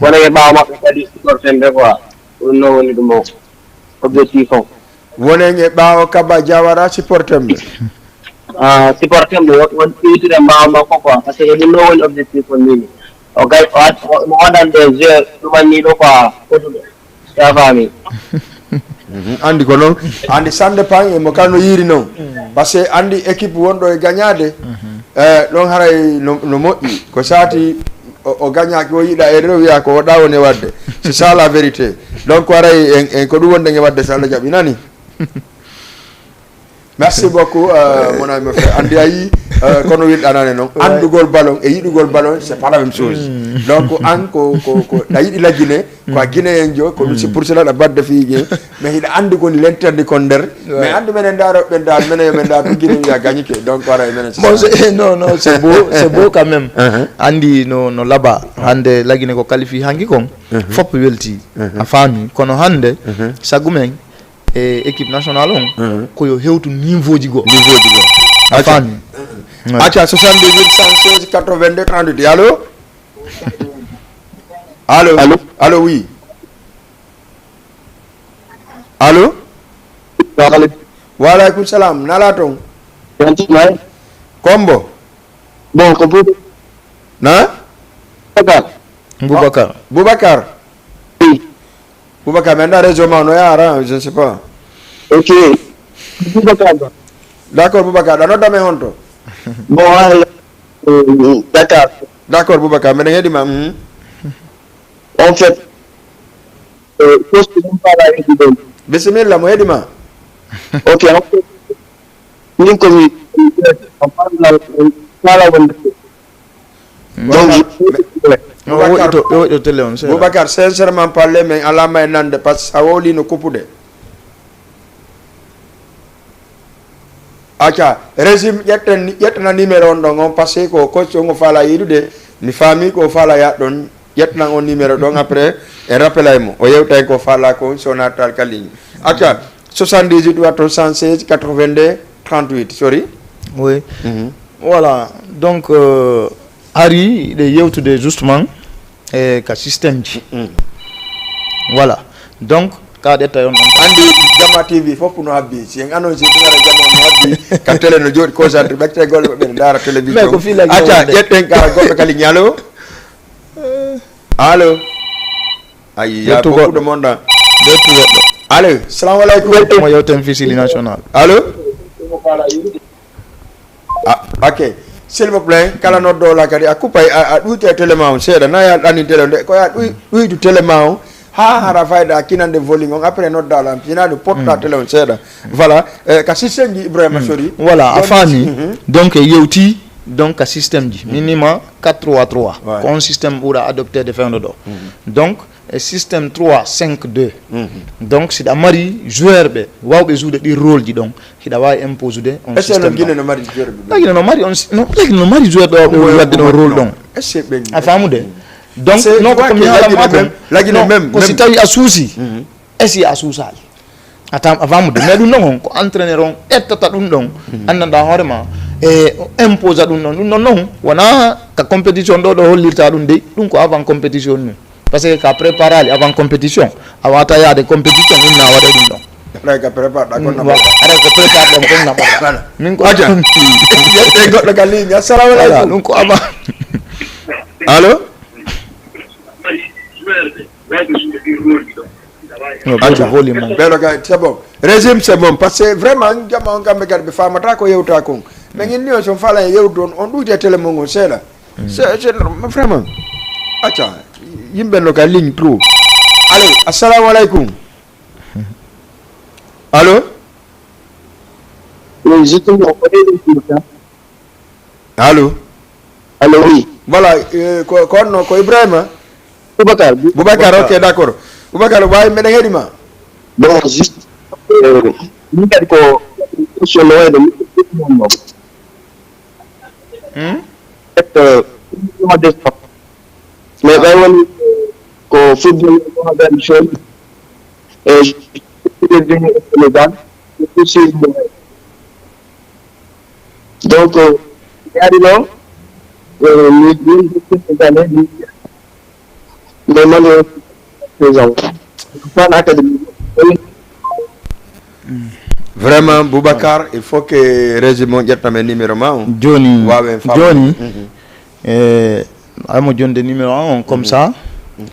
wona e ɓaawa maɓɓe kadi supportende quoi ɗum noon woni ɗum o objectif o wonen e ɓaawo Kaba Diawara supportemɓe supportemɓe won ɓeytude ɓaawa makko quoi par ce que ɗum noon woni objectif o nini o waɗan des jeux ɗumanniɗo quoi fotuɗo ya faami andi ko noon andi sande pan e mo kalno yiri noon par ce que andi équipe wonɗo e gagnade ɗon haray no moƴƴi ko saati o gagnaki o yiiɗa e rew wiya ko oɗa woni wadde c'est ça la vérité donc waray en ko ɗum wonde e wadde so Allah jaɓi nani merci beaucoup mon ami frère andi a yi kono wiɗɗanane noon andugol ballon e yiɗugol ballon c'est pas la même chose donc an ko ɗa yiɗi laggine ko a guinéen jo ko ɗum c'est pour cela ɗa badde fiije mais hiɗa andi koni lenterde kon nder mais andi menen daroɓe dal menen yomen da to guiné wiya gagnike donc wara menen non c'est beau quand même andi no laaɓa hande laggine ko qualifie hanki kon fop welti a faami kono hande sagu men e équipe nationale on koyo hewtu niveau ji go a faami acca 78 116 82 38 allo allo oui allo wa alaikum salam nala ton kombo bon ko na Boubacar Boubacar mais nda réseau ma no yara je ne sais pas ok Boubacar d'accord Boubacar ɗa noddame honto bon Dakar d'accord Boubacar mbeɗen heeɗima en fait poste ɗum faala heddi bisimilla mo heeɗima ok en fait min komi faala wonde Boubacar sincèrement parlé mais alama e nande par ce que sa wowli no kuppude acca régime ƴettana numéro on ɗon on par ce que ko coach on o faala yiɗude mi faami ko faala yaat ɗon ƴettanan on numéro ɗon après en rappelay mo o yewta ko faala ko so nattal ka ligne acca 78 watto 116 82 38 sorry oui voilà donc ari ɗe yewtude justement e ka système ji voilà donc ka ɗetta yon ɗon andi Jamma TV fof no habbi si en annonce tugara Jamma no habbi ka télé no jooɗi concentré ɓecte golle maɓɓe ne daara télévision acca ƴetten ka goɗɗo kali ñalo allo ayi ya beaucoup monda ƴettu goɗɗo allo salamu aleykum mo yewten fisili national allo ok s'il vous plaît kala noddo la kadi a coupay a ɗuyti e téléma on seeɗa na ya ɗanni télé nde koya ɗuytu téléma on ha hara fayda kinande volume on après noddala finade potta télé on seeɗa voilà ka système ji Ibrahima Sori voilà a faami donc yewti donc ka système ji minima 4-3-3 ko on système ɓuura adopté de fewndo ɗo donc e système 3-5-2 donc si da mari joueur be wawbe joude di rôle ji donc hida wawi imposer on système Guinée no mari joueur be Guinée no mari on no Guinée no mari joueur do wadde no rôle donc est-ce que a famude donc non ko mi hala ma la Guinée même ko si tawi a suusi esi a suusali atam famude mais dum non ko entraîneur on ettata dum don andanda horema e impose dum non wana ka compétition do hollirta dum de dum ko avant compétition nous parce que ka préparer avant compétition awata ya de compétition na wada dum don ala ka prépare da ko na ala ko prépare dum ko na bada min ko aja yete goddo gali assalamu alaikum dum ko aba allo belo ga c'est bon régime c'est bon parce que vraiment jama ngambe garbe famata ko yewta ko mais ngin niyo so fala yewdon on duute tele mo ngon sela c'est vraiment acha yimbe no ga ligne trop allô assalamu alaikum allô oui justement allô allô oui voilà ko Ibrahima Boubacar ok d'accord Boubacar way meden hedima bon juste ni kadi ko question no wayde mais bay woni ko football ko ben chose et donc yari no vraiment Boubacar il faut que régime jettame numéro ma Johnny amo jonde numéro 1 comme ça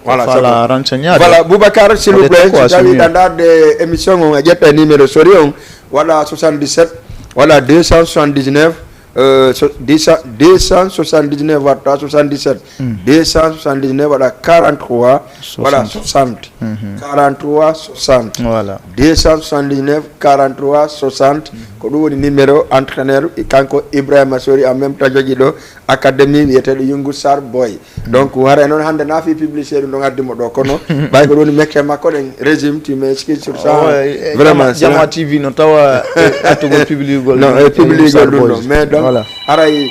voilà renseigner voilà Boubacar s'il vous plaît si tawi de émission on jetta numéro sori on voilà 77 voilà 279 279 voilà 77 279 voilà 43 voilà 60 43 60 voilà 279 43 60 ko do woni numéro entraîneur kanko Ibrahima Sori en même temps jogi do académie yete do Yungu Sar Boy donc wara non hande na fi publicité do gaddimo do kono bay ko do ni mekke makko den régime tu m'excuses sur ça vraiment Jama TV no tawa atugo public gol non public gol mais donc voilà. Aray,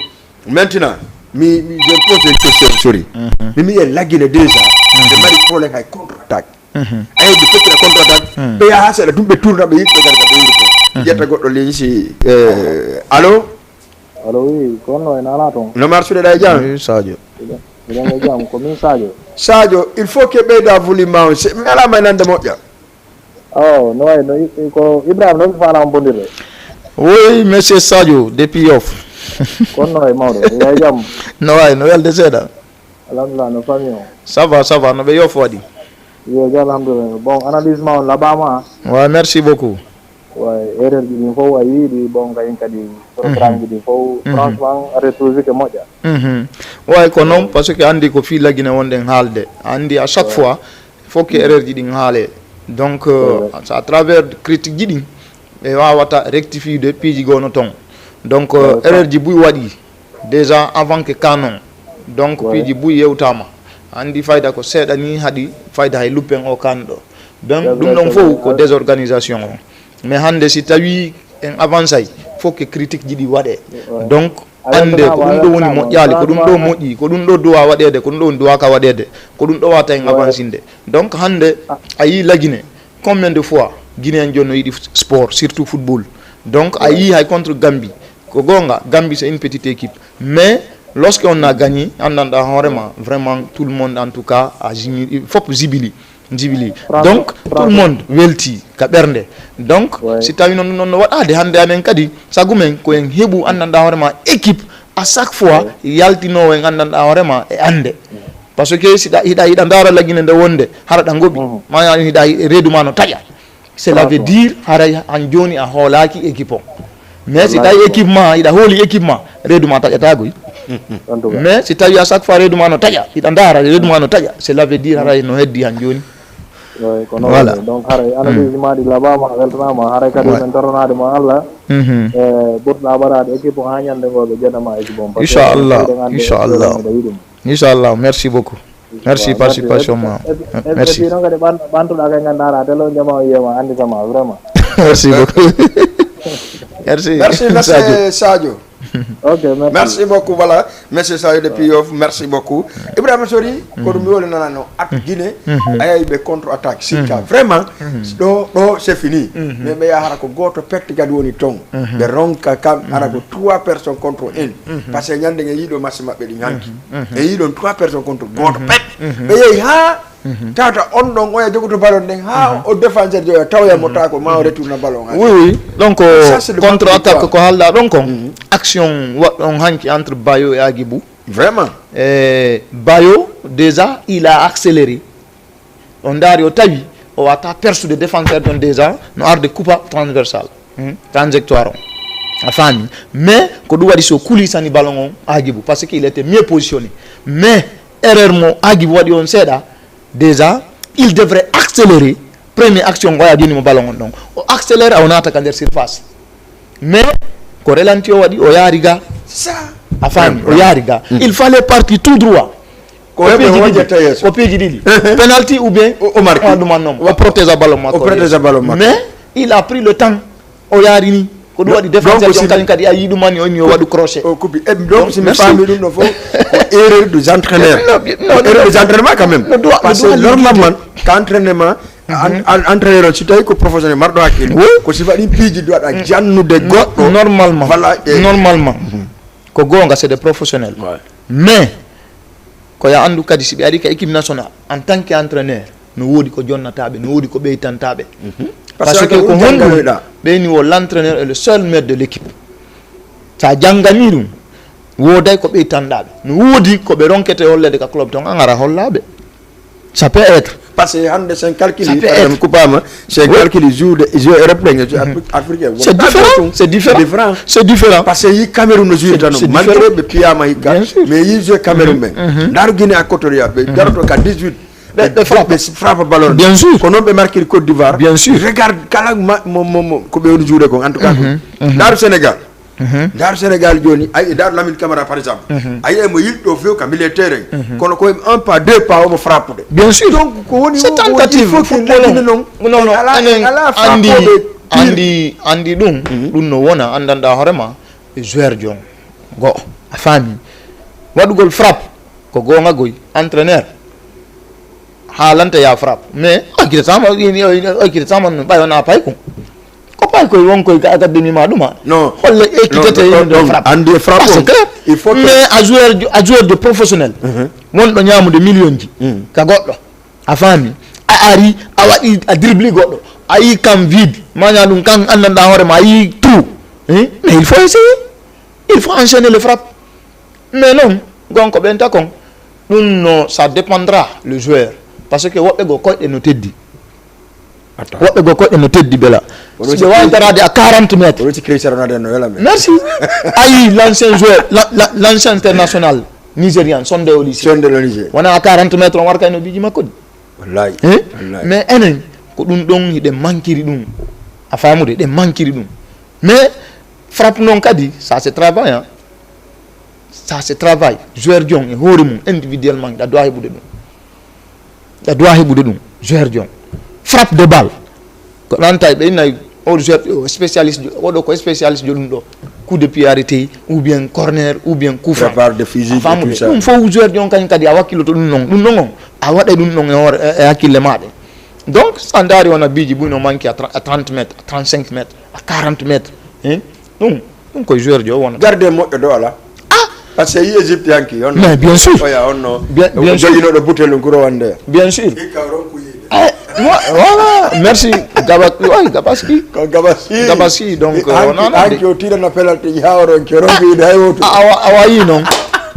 maintenant, je pose une question, sorry. Mais il la Guinée déjà, le mari problème avec contre-attaque. Et depuis que la contre-attaque, il y a assez de tout le tour dans le pays. Il y a encore le ici. Allô? Allô, oui, comment est Nalaton? Le marché de la Gagne? Oui, Sadio. Sadio, il faut que Beda voulait manger. Mais là, maintenant, de moi. Oh, non, Ibrahim, non, pas en bon délai. Oui, monsieur Sadio, depuis off. Kono e mawdo ya jam no way no yelde seda alhamdulillah no famio ça va no be yo fodi yo alhamdulillah bon analyse ma on labama ouais merci beaucoup ouais erreur di fo wa yidi bon kay kadi programme di fo franchement retrouver que moja ouais ko non parce que andi ko fi lagine wonden halde andi à chaque fois faut que erreur di halé donc à travers critique di e wawata rectifier de piji gono ton donc erreur ji buy wadi déjà avant que canon donc piji buy yewtama andi fayda ko seda ni hadi fayda hay lupen o kando donc dum don fo ko désorganisation mais hande si tawi en avancé faut que critique ji di wade donc ande ko dum do woni mojjali ko dum do moji ko dum do duwa wadede ko dum do duwa ka wadede ko dum do wata en avancinde donc hande ayi lagine combien de fois Guinéen jonno yidi sport surtout football donc ayi hay contre Gambie ko gonga Gambie c'est une petite équipe mais lorsqu'on a gagné vraiment tout le monde en tout cas a faut zibili donc tout le monde welti ka bernde donc si tawi non wadade hande anen kadi sagumen ko en hebu andanda vraiment équipe à chaque fois yaltino en andanda vraiment e ande parce que si ida ndara lagine de wonde harada ngobi ma ida redu mano taja cela veut dire hara an joni a holaki équipe mais si tawi équipement ida holi équipement redu ma taja tagoy mais si tawi à chaque fois redu mano taja ida ndara redu mano taja cela veut dire hara no heddi an joni voilà donc hara analyse ma di labama weltama hara kadi men tornade ma Allah burna barade équipe ha nyande gobe jenama équipe inchallah merci beaucoup Merci participation ma. Merci. Merci beaucoup. Merci Sadio. Ok, merci beaucoup, voilà. Merci Sadio depuis Yoff, merci beaucoup. Ibrahima Sori, ko dum wole nanano at Guinée, ay be contre-attaque. Si vraiment c'est fini. Mais be ya harako goto perte gadi woni ton. Be ronka kam harako 3 personnes contre 1. Parce que nyande ngi yido match mabbe di nyanki. E yido 3 personnes contre goto pet. Be yeyi ha tata on don oya jogoto ballon den ha o défenseur jo tawya motako ma o retourne ballon. Oui. Donc contre-attaque ko halda donc action on hanki entre Bayo et Agibou. Vraiment. Bayo déjà il a accéléré. On dario tawi o ata perso de défenseur don déjà no arde coupa transversal. Trajectoire. Afani. Mais ko do wadi so coulisani ballon on Agibou parce qu'il était mieux positionné. Mais erreur mo Agibou wadi on seda déjà il devrait accélérer. Première action on a dit mo ballon donc o accélère on attaque en surface. Mais ko relantio wadi o yariga ça afani o yariga il fallait partir tout droit ko peji didi penalty ou bien o marqué o protéger ballon mais il a pris le temps o yarini ko do wadi défenseur donc kadi a yidu mani o wadu crochet o coupi et donc si me famille dum no fo erreur des entraîneurs erreur des entraînements quand même parce que normalement qu'entraînement entraîneur ci tay ko professionnel mardo hakil ko si fadi piji do ada jannude goddo normalement normalement ko gonga c'est des professionnels mais ko ya andu kadi si be adi ka équipe nationale en tant qu'entraîneur no wodi ko jonnatabe no wodi ko beytantabe parce que ko hondu be ni wo l'entraîneur est le seul maître de l'équipe sa jangani dum woday ko beytandabe no wodi ko be ronkete hollede ka club ton angara hollabe ça peut être parce que hande sen calcul coupama c'est calcul jour européen africain c'est différent parce que yi Cameroun no joue tan malgré be piyama hikka mais yi joue Cameroun ben daru Guinée Équatoriale be daru ka 18 frappe ballon bien sûr ko non be marquer Côte d'Ivoire bien sûr regarde kala ko be woni jouer ko en tout cas daru Sénégal joni ay daru Lamine Camara par exemple ay mo yildo fio ka militaire kono ko un pas deux pas mo frappe bien sûr donc ko woni c'est tentative non andi dum no wona andanda horema joueur jon go afami wadugol frappe ko gonga goy entraîneur halanta ya frappe mais akira sama no bayo na pay ko pay ko won ko ka demi ma duma non holle équité de frappe andi frappe il faut mais a joueur de professionnel mon do nyaamude million ji ka goddo afami a ari a wadi a dribbler goddo ayi kam vide manya dum kan andanda hore ma ayi tout mais il faut essayer il faut enchaîner le frappe mais non gonko benta kon non ça dépendra le joueur parce que wobbe go ko e no teddi wobbe go ko e no teddi bela c'est wantarade à 40 mètres merci ayi l'ancien joueur l'ancien international nigérian sonde au lycée wana à 40 mètres on warka no biji makko wallahi mais enen ko dum don hide mankiri dum a famude de mankiri dum mais frappe non kadi ça c'est travail hein ça c'est travail joueur dion e hore mum individuellement da doit hebude dum joueur dion frappe de balle ko nanta be nay o joueur spécialiste wodo ko spécialiste jodum do coup de pied arrêté ou bien corner ou bien coup franc part de physique et tout ça dum fo joueur dion kan kadi a wakilo to dum non a wada dum non e hakille maade donc standard on a biji bu no manki à 30 mètres à 35 mètres à 40 mètres hein donc ko joueur dio wona garder mo do ala parce que Égypte yanki on mais bien sûr bien sûr no do butel nguro wande bien sûr voilà merci Gabaski donc on a anki tira na penalty hawro ke rombi day woto awayi non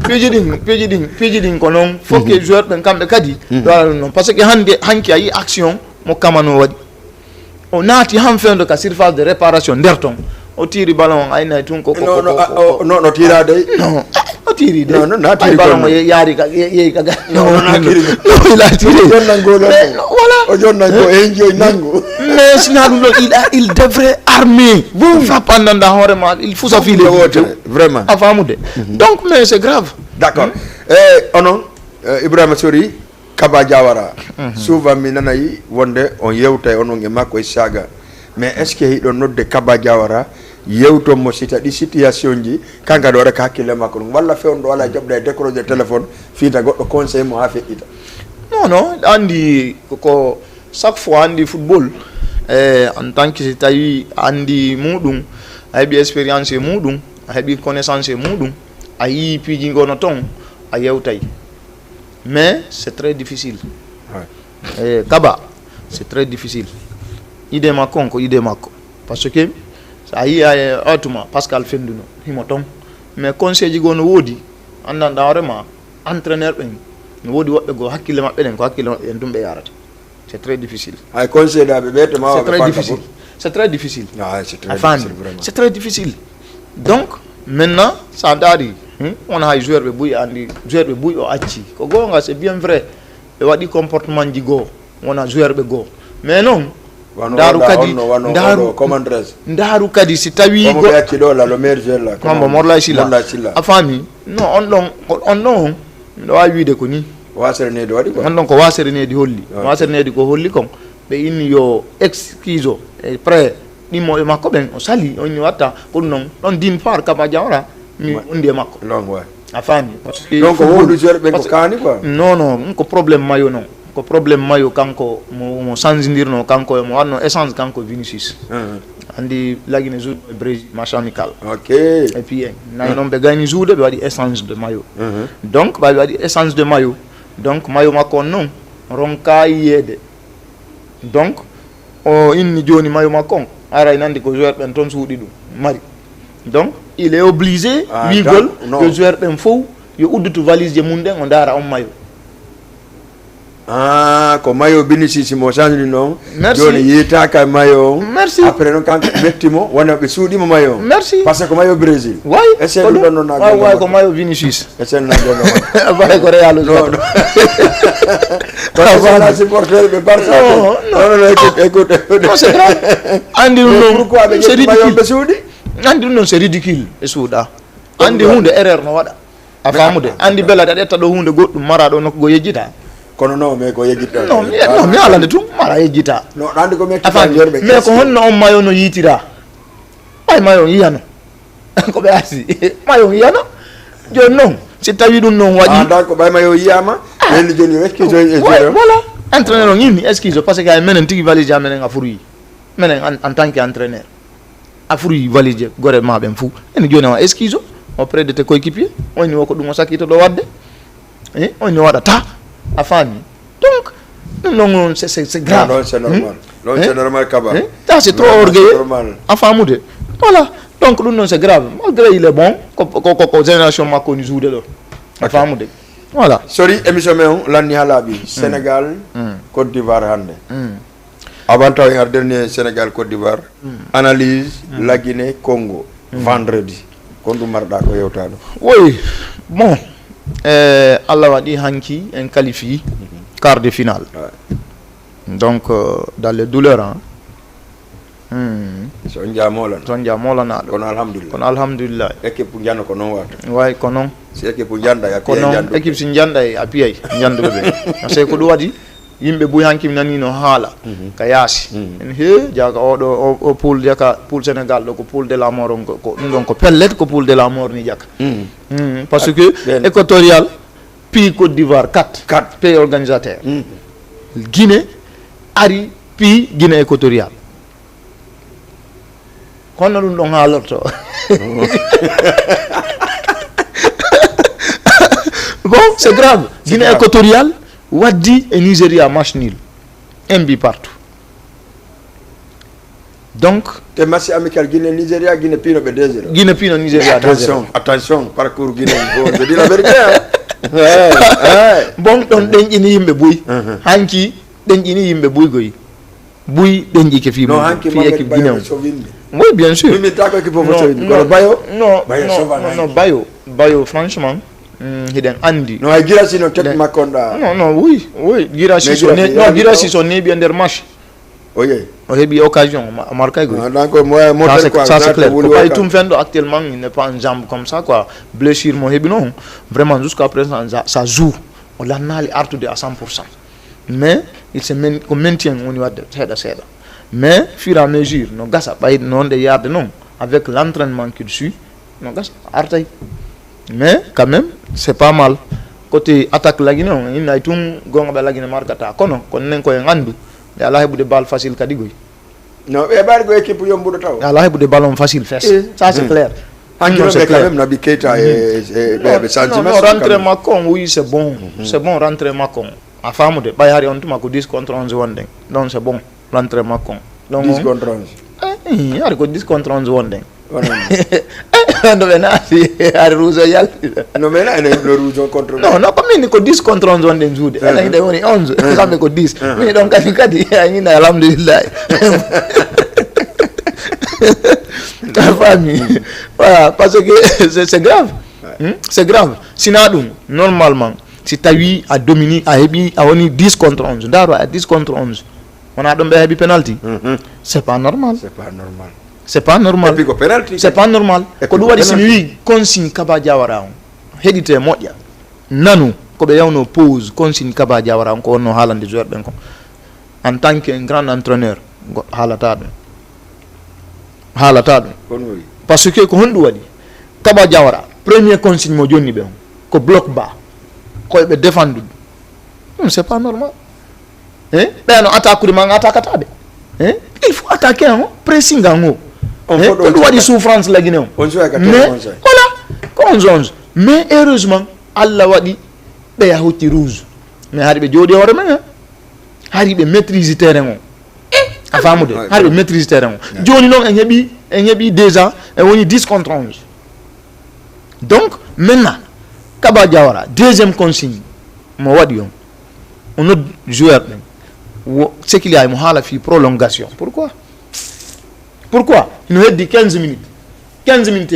pejidin ko non faut que joueur ben kambe kadi non parce que hanki ayi action mo kamano wadi o naati han fendo ka surface de réparation derton o tiri ballon ay na tun ko no tira dey non o tiri dey non tiri ballon yari ka yeyi ka non tiri il a tiré voilà o jonna ko enjoy nango mais sinon il devrait armer frappe andanda hore ma il faut s'affiler vraiment afamude donc mais c'est grave d'accord onon Ibrahima Sori Kaba Diawara souvent mi nanayi wonde on yewta onon e makko e saga mais est ce que hiɗo nodde Kaba Diawara yewto mo sita ɗi situation ji kanka ɗo rek hakkille makko ɗum walla fewon ɗo wala jobɗa e décroché téléphone fiita goɗɗo conseil mo ha feƴƴita non andi ko chaque fois andi football en tant que si tawi andi muɗum a heeɓi expérience e muɗum a heeɓi connaissance e muɗum a yii piiji gono ton a yewtay mais c'est très difficile Kaba c'est très difficile idée makko on ko idée makko parce que sa yi atuma Pascal Fenduno himo ton mais conseil ji gono woodi andanɗa hoorema entraîneur ɓen no woodi woɓɓe go hakkille maɓɓe ɗen ko hakkille maɓɓe en ɗum ɓe yarata c'est très difficile ay conseil ɗaɓe ɓe ma c'est très difficile c'est très difficile c'est très difficile donc maintenant sa daari wona hay joueur ɓe ɓuuyi andi joueur ɓe ɓuuyi o acci ko gonga c'est bien vrai ɓe waɗi comportement ji goo wona joueur ɓe goo mais non ndaru kadi ndaru kadi si tawi go acci ɗo la le meilleur joueur la Mambo Morlay Silla a faami non on ɗon miɗo wawi wiide ko ni waserenede waɗi ko on ɗon ko waserenedi holli waserenedi ko holli kon ɓe inni yo excuse o e près ɗimmoɓe makko ɓen o sali on ni watta ko ɗum noon ɗon din part Kaba Diawara mi undi e makko a faami donc woɗu joueur ɓen ko kaani quoi non ko probléme mayo noon ko probléme mayo kanko mo changedirno kanko mo wanno essence kanko Vinicius andi lagine joude e Brésil match amical ok et puis nayi noon ɓe gayni joude ɓe waɗi échange de maillot donc ɓe waɗi échange de maillot donc maillot makko on noon ronka yiyede donc o inni joni maillot makko on aray nandi ko joueur ɓen toon suuɗi ɗum mari donc il est obligé wigol yo joueur ɓen fof yo uddutu valise je mum ɗen o daara on maillot ko maillot Vinicius mo change non merci joni yitaka maillot merci après non kanko mettimo wona ɓe suuɗimo maillot merci parce que ko maillot Brésil way essaye ɗum ɗon noon way ko maillot Vinicius essaye non bay ko Real non voilà supporter ɓe Barça non écoute c'est grave andi ɗum noon pourquoi ɓe ƴetti maillot ɓe suuɗi andi ɗum noon c'est ridicule e suuɗa andi hunde erreur no waɗa a famude andi belade a ƴetta ɗo hunde goɗɗum mara ɗo nokko go yejjita kono non mais ko yejjita non mi alande tum mara yejjita non andi ko metti mais ko honno on mayo no yitira ay mayo yiyano ko ɓe arti mayo yiyano joni noon si tawi ɗum noon waɗi donc ɓay mayo yiyama ɓenni joni excuse voilà entraîneur o ñimmi excuse parce que ay menen tigui valise ja menen a furuyi menen en tant que entraîneur a furuyi valise je gore ma ɓen fou ene joni o excuse auprès de tes coéquipier on ni ko ɗum o sakkito ɗo wadde on ni waɗata a faami donc non c'est grave non c'est normal non c'est normal Kaba ça c'est trop orgueilleux a faamude voilà donc ɗum noon c'est grave malgré il est bon ko génération makko ni joude ɗo a faamude voilà sori émission men o lanni ha laaɓi Sénégal Côte d'Ivoire hannde avant taw en dernier Sénégal Côte d'Ivoire analyse la Guinée Congo vendredi kon ɗum marɗa ko yewtaɗo oui bon Allah waɗi hanki en qualifie quart de finale donc dans les douleurs so jamolanaɗo kono alhamdulillah équipe janno ko noon wata way ko noon si équipe janda ya ko noon équipe si janday a piyay janduɓe ɓe par ce que ko ɗum waɗi yimɓe buy hanki mi nanino haala ka yaasi en he jaga oɗo o poule jaka poule Sénégal ɗo ko poule de la mort ko ɗum ɗon ko pellet ko poule de la mort ni jaka parce que équatorial pays Côte d'Ivoire 4 pays organisateur Guinée ari pays Guinée équatorial kono ɗum ɗon haalorto bon c'est grave Guinée équatorial waddi et Nigeria match nul un but partout donc te match amical Guinée Nigeria Guinée pino be 2-0 Guinée pino Nigeria attention parcours Guinée je dis la vérité bon ɗon ɗenƴini yimɓe boyi hanki ɗenƴini yimɓe boygoyi boyi ɗenƴi ke fi non hanki fi équipe Guinée oui bien sûr non Bayo franchement hiɗen andi no Guirassy no tek makkonɗa non oui Guirassy so neeɓi e nder match o heeɓi occasion o marquay goy ça c'est clair ko ɓay tum fenɗo actuellement il n'est pas en jambe comme ça quoi blessure mo heeɓi noon vraiment jusqu'à présent ça joue o lannali artude à 100%, mais il se maintient woni wadde seeɗa mais fur et à mesure no gasa ɓay noon de yarde noon avec l'entraînement qu'il suit no gasa artay, mais quand même c'est pas mal côté attaque lagine on inay tum gonga ɓe lagine markata kono nen koye gandu ɓe ala heɓude balle facile kadi goy. Non, ɓe ɓaari ko équipe yombuɗo taw ala heɓude ballon facile fes, ça c'est clair. C'est quand même Naby Keita et non, rentrer Macon, oui, c'est bon. C'est bon, rentrer Macon. A femme de Bayari, on t'a 10 contre 11 wanding. Donc c'est bon, rentrer Macon. 10 contre 11. Il y a 10 contre 11 wanding. Non, mais là, c'est rouge. Non, mais là, il y a le rouge contre 11. Non, comme il y a 10 contre 11 wanding, il y a 11. Il y a 10. Mais donc, il y a alhamdulillah. La famille. Voilà, parce que c'est grave. C'est grave. Sinon, normalement, si tu as eu à dominer, à 10 contre 11, à 10 contre 11, on a donné un penalty. C'est pas normal. C'est pas normal. C'est pas normal. C'est pas normal. Quand on dit que consigne Kaba Diawara, hédité moya. Nanu, quand on pose consigne Kaba Diawara, on a Haaland des joueurs en tant qu'un grand entraîneur, Haaland. Parce que ko hondu wadi Kaba Diawara premier consigne mo joni be ko bloc bas ko be défendu. Non, c'est pas normal. Ben no attaque man attaquata be. Il faut attaquer pressing ngo. On doit di souffrance la Guinée. Mais voilà, 11. Mais heureusement Allah wadi be ya hoti rouge. Mais hari be jodi hore men hari be maîtrise terrain. Afamude hari be maîtrise terrain. Joni non en yebi déjà et on est 10 contre 11. Donc maintenant Kaba Diawara deuxième consigne mo wadi on a joueur c'est qu'il y a une prolongation. Pourquoi il nous a dit 15 minutes dit 15 minutes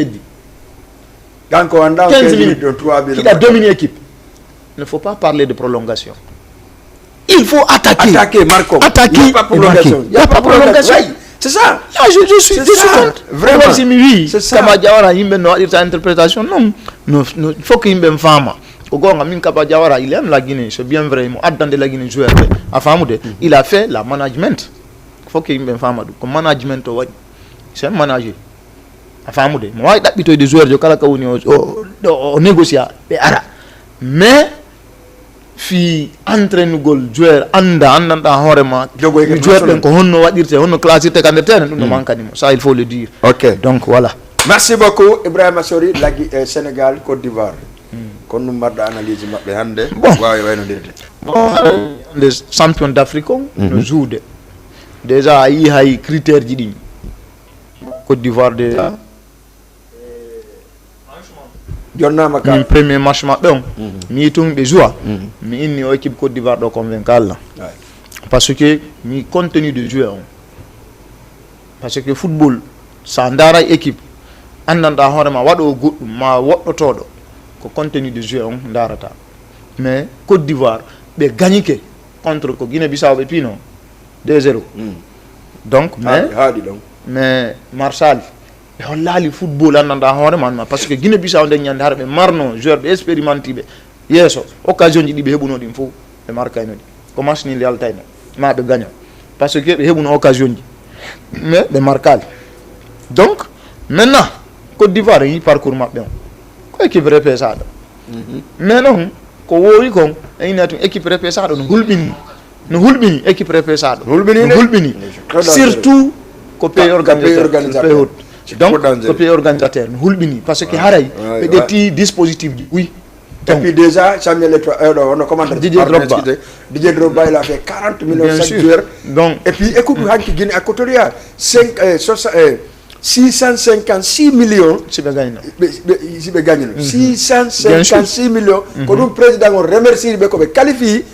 il a dominé l'équipe. Il ne faut pas parler de prolongation, il faut attaquer Marco. Attaquer, il n'y a pas prolongation. C'est ça. Là, je suis contre. Vraiment. C'est ça. Kaba Diawara, il y a une interprétation. Non, il faut qu'il y ait une femme. Kaba Diawara, il aime la Guinée. C'est bien vrai. Il la Guinée joueur. Il a fait la management. Il faut qu'il y ait une femme. Comme management, c'est un manager. Moi, il y a des joueurs qui négocier. Mais fi entraîne gol joueur anda horema joueur ben ko honno wadirte honno classité kan terrain dum mankani mo ça il faut le dire. OK, donc voilà. Merci beaucoup Ibrahima Sori lagi Sénégal Côte d'Ivoire kon no marda analyse mabbe hande waawi wayno dirde les champions d'Afrique no joude déjà yi hay critères ji di Côte d'Ivoire déjà jonnama ka premier match mabbe mi tumbe joie mi inni o équipe Côte d'Ivoire do convaincre parce que mi contenu de joueur parce que football sa ndara équipe andanda horema wado goddum ma woddotodo ko contenu de joueur ndarata. Mais Côte d'Ivoire be gagnike contre ko Guinée-Bissau be pino 2-0. Donc mais Marshall on l'a le football andanda horema parce que Guinée-Bissau de nyande harbe marno joueur be expérimenté be yeso occasion ji be hebuno dim fo be marka no ko match ni leal tayno ma be gagna parce que be hebuno occasion ji mais be markal. Donc maintenant Côte d'Ivoire yi parcours mabbe ko équipe repesado mais non ko wori kon aynatu équipe repesado no hulbini équipe repesado hulbini surtout ko pays organisateur donc ko pays organisateur no hulbini parce que haray be detti dispositif oui. Et puis déjà Samuel Eto'o on a commandé Didier Drogba il a fait 40 millions chaque joueur. Donc et puis écoute hanki Guinée Équatoriale 656 millions si be gagné 656 millions ko dum président on remercie be ko be qualifié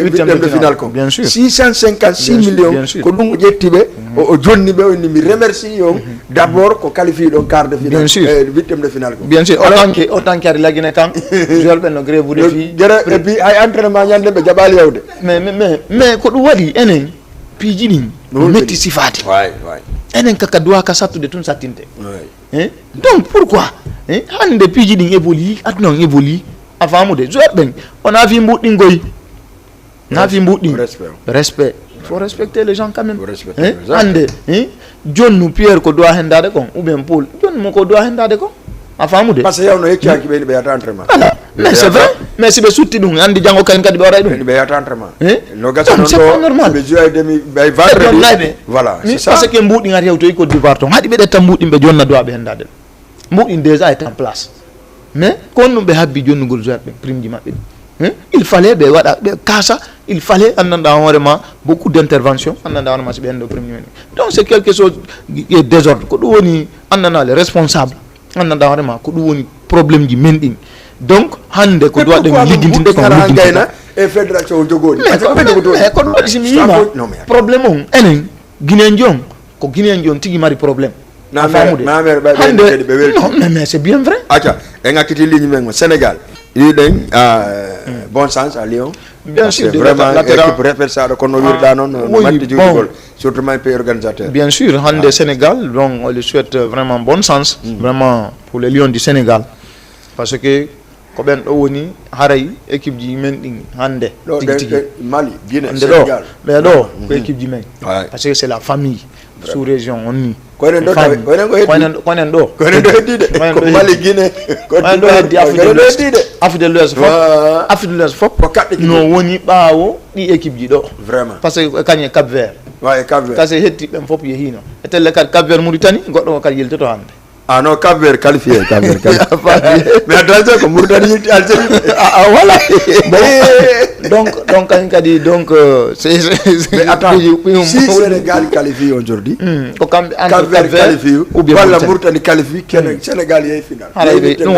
huitième de finale ko 656 millions ko dum jettibe o jonni be ni mi remercie yo d'abord ko qualifié donc quart de finale huitième de finale ko bien sûr autant qu'à la Guinée tant joueur ben no grève de fi et puis ay entraînement ñande be jabal yawde mais ko dum wadi enen pijini metti sifati enen kaka doit ka sattude tun sattinte donc pourquoi hande piji din évolue adnon évolue a famude joueur ben on a vu mbuddi goy na fi mbuddi respect il faut respecter les gens quand même ande jonnu Pierre ko doit hendade kon ou bien Paul jonnu mo ko doit hendade kon a famude parce que yawno hecciaki be yata entraînement mais c'est vrai mais si be sutti dum andi jango kan kadi be waray dum be yata entraînement no gassa non do be jouer demi be vendredi voilà c'est ça parce que mbuddi ngati hewto ko d'Ivoire ton hadi be detta mbuddi be jonna do be hendade mbuddi déjà est en place mais kon no be habbi jonnugol joueur be prime ji mabbe il fallait be wada be kasa il fallait andanda vraiment beaucoup d'intervention andanda vraiment ci ben do premier donc c'est quelque chose de désordre ko do woni andana les responsables andanda vraiment ko do woni problème ji mending donc hande ko do den ligintinde ko ngayna e fédération jogoni mais ko do simi problème on enen guinéen jom ko guinéen jom tigi mari problème na famude non mais c'est bien vrai acha en akiti ligne men Sénégal il est bon sens à Lyon bien sûr vraiment équipe repère ça ko no wirda non match du football surtout mes pays organisateurs bien sûr hande Sénégal donc on lui souhaite vraiment bon sens vraiment pour les Lions du Sénégal parce que ko ben do woni haray équipe ji men ding hande Mali Guinée Sénégal mais do ko équipe ji men parce que c'est la famille sous région on ni konen do heddi de ko Mali Guinée ko do heddi Afrique de l'Ouest fop no woni baawo di équipe ji do vraiment parce que kanye Cap Vert Cap Vert parce que hetti ben fop yehino e telle Cap Vert Mauritanie goddo ko kal yeltoto hande ah non Cap Vert qualifié mais attention que Mauritanie Algérie voilà donc quand dit donc c'est mais attends si Sénégal qualifie aujourd'hui Cap Vert qualifie ou bien Mauritanie qualifie Sénégal est final nous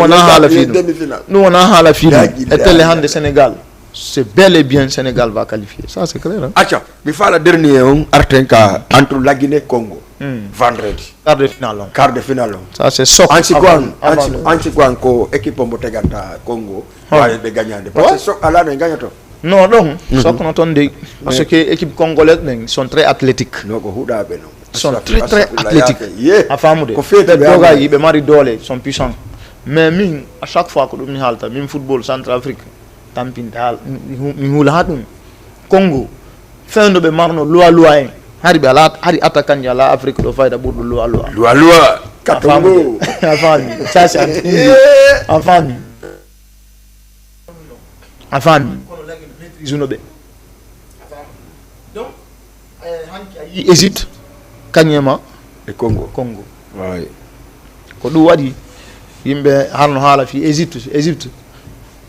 on a la finale et tel hande Sénégal c'est bel et bien Sénégal va qualifier ça c'est clair acha mi fa la dernier on artenka entre la Guinée Congo vendredi quart de finale ça c'est soc anti ko équipe mo teganta Congo wala be gagnande parce que soc ala ne gagnato non donc soc non tonde parce que équipe congolaise sont très athlétiques no ko huda be no sont très athlétiques a famude ko fete doga yibe mari dole sont puissants mais min à chaque fois ko dum ni halta min football Centrafrique tampintal mi hula hadum Congo fendo be marno loi en hari be ala hari attaquant ya la Afrique do fayda burdu loi Katongo afani ça c'est afani kono lagi maîtrise no be donc hanki yi hésite kanyema e Congo ouais ko du wadi yimbe harno hala fi Égypte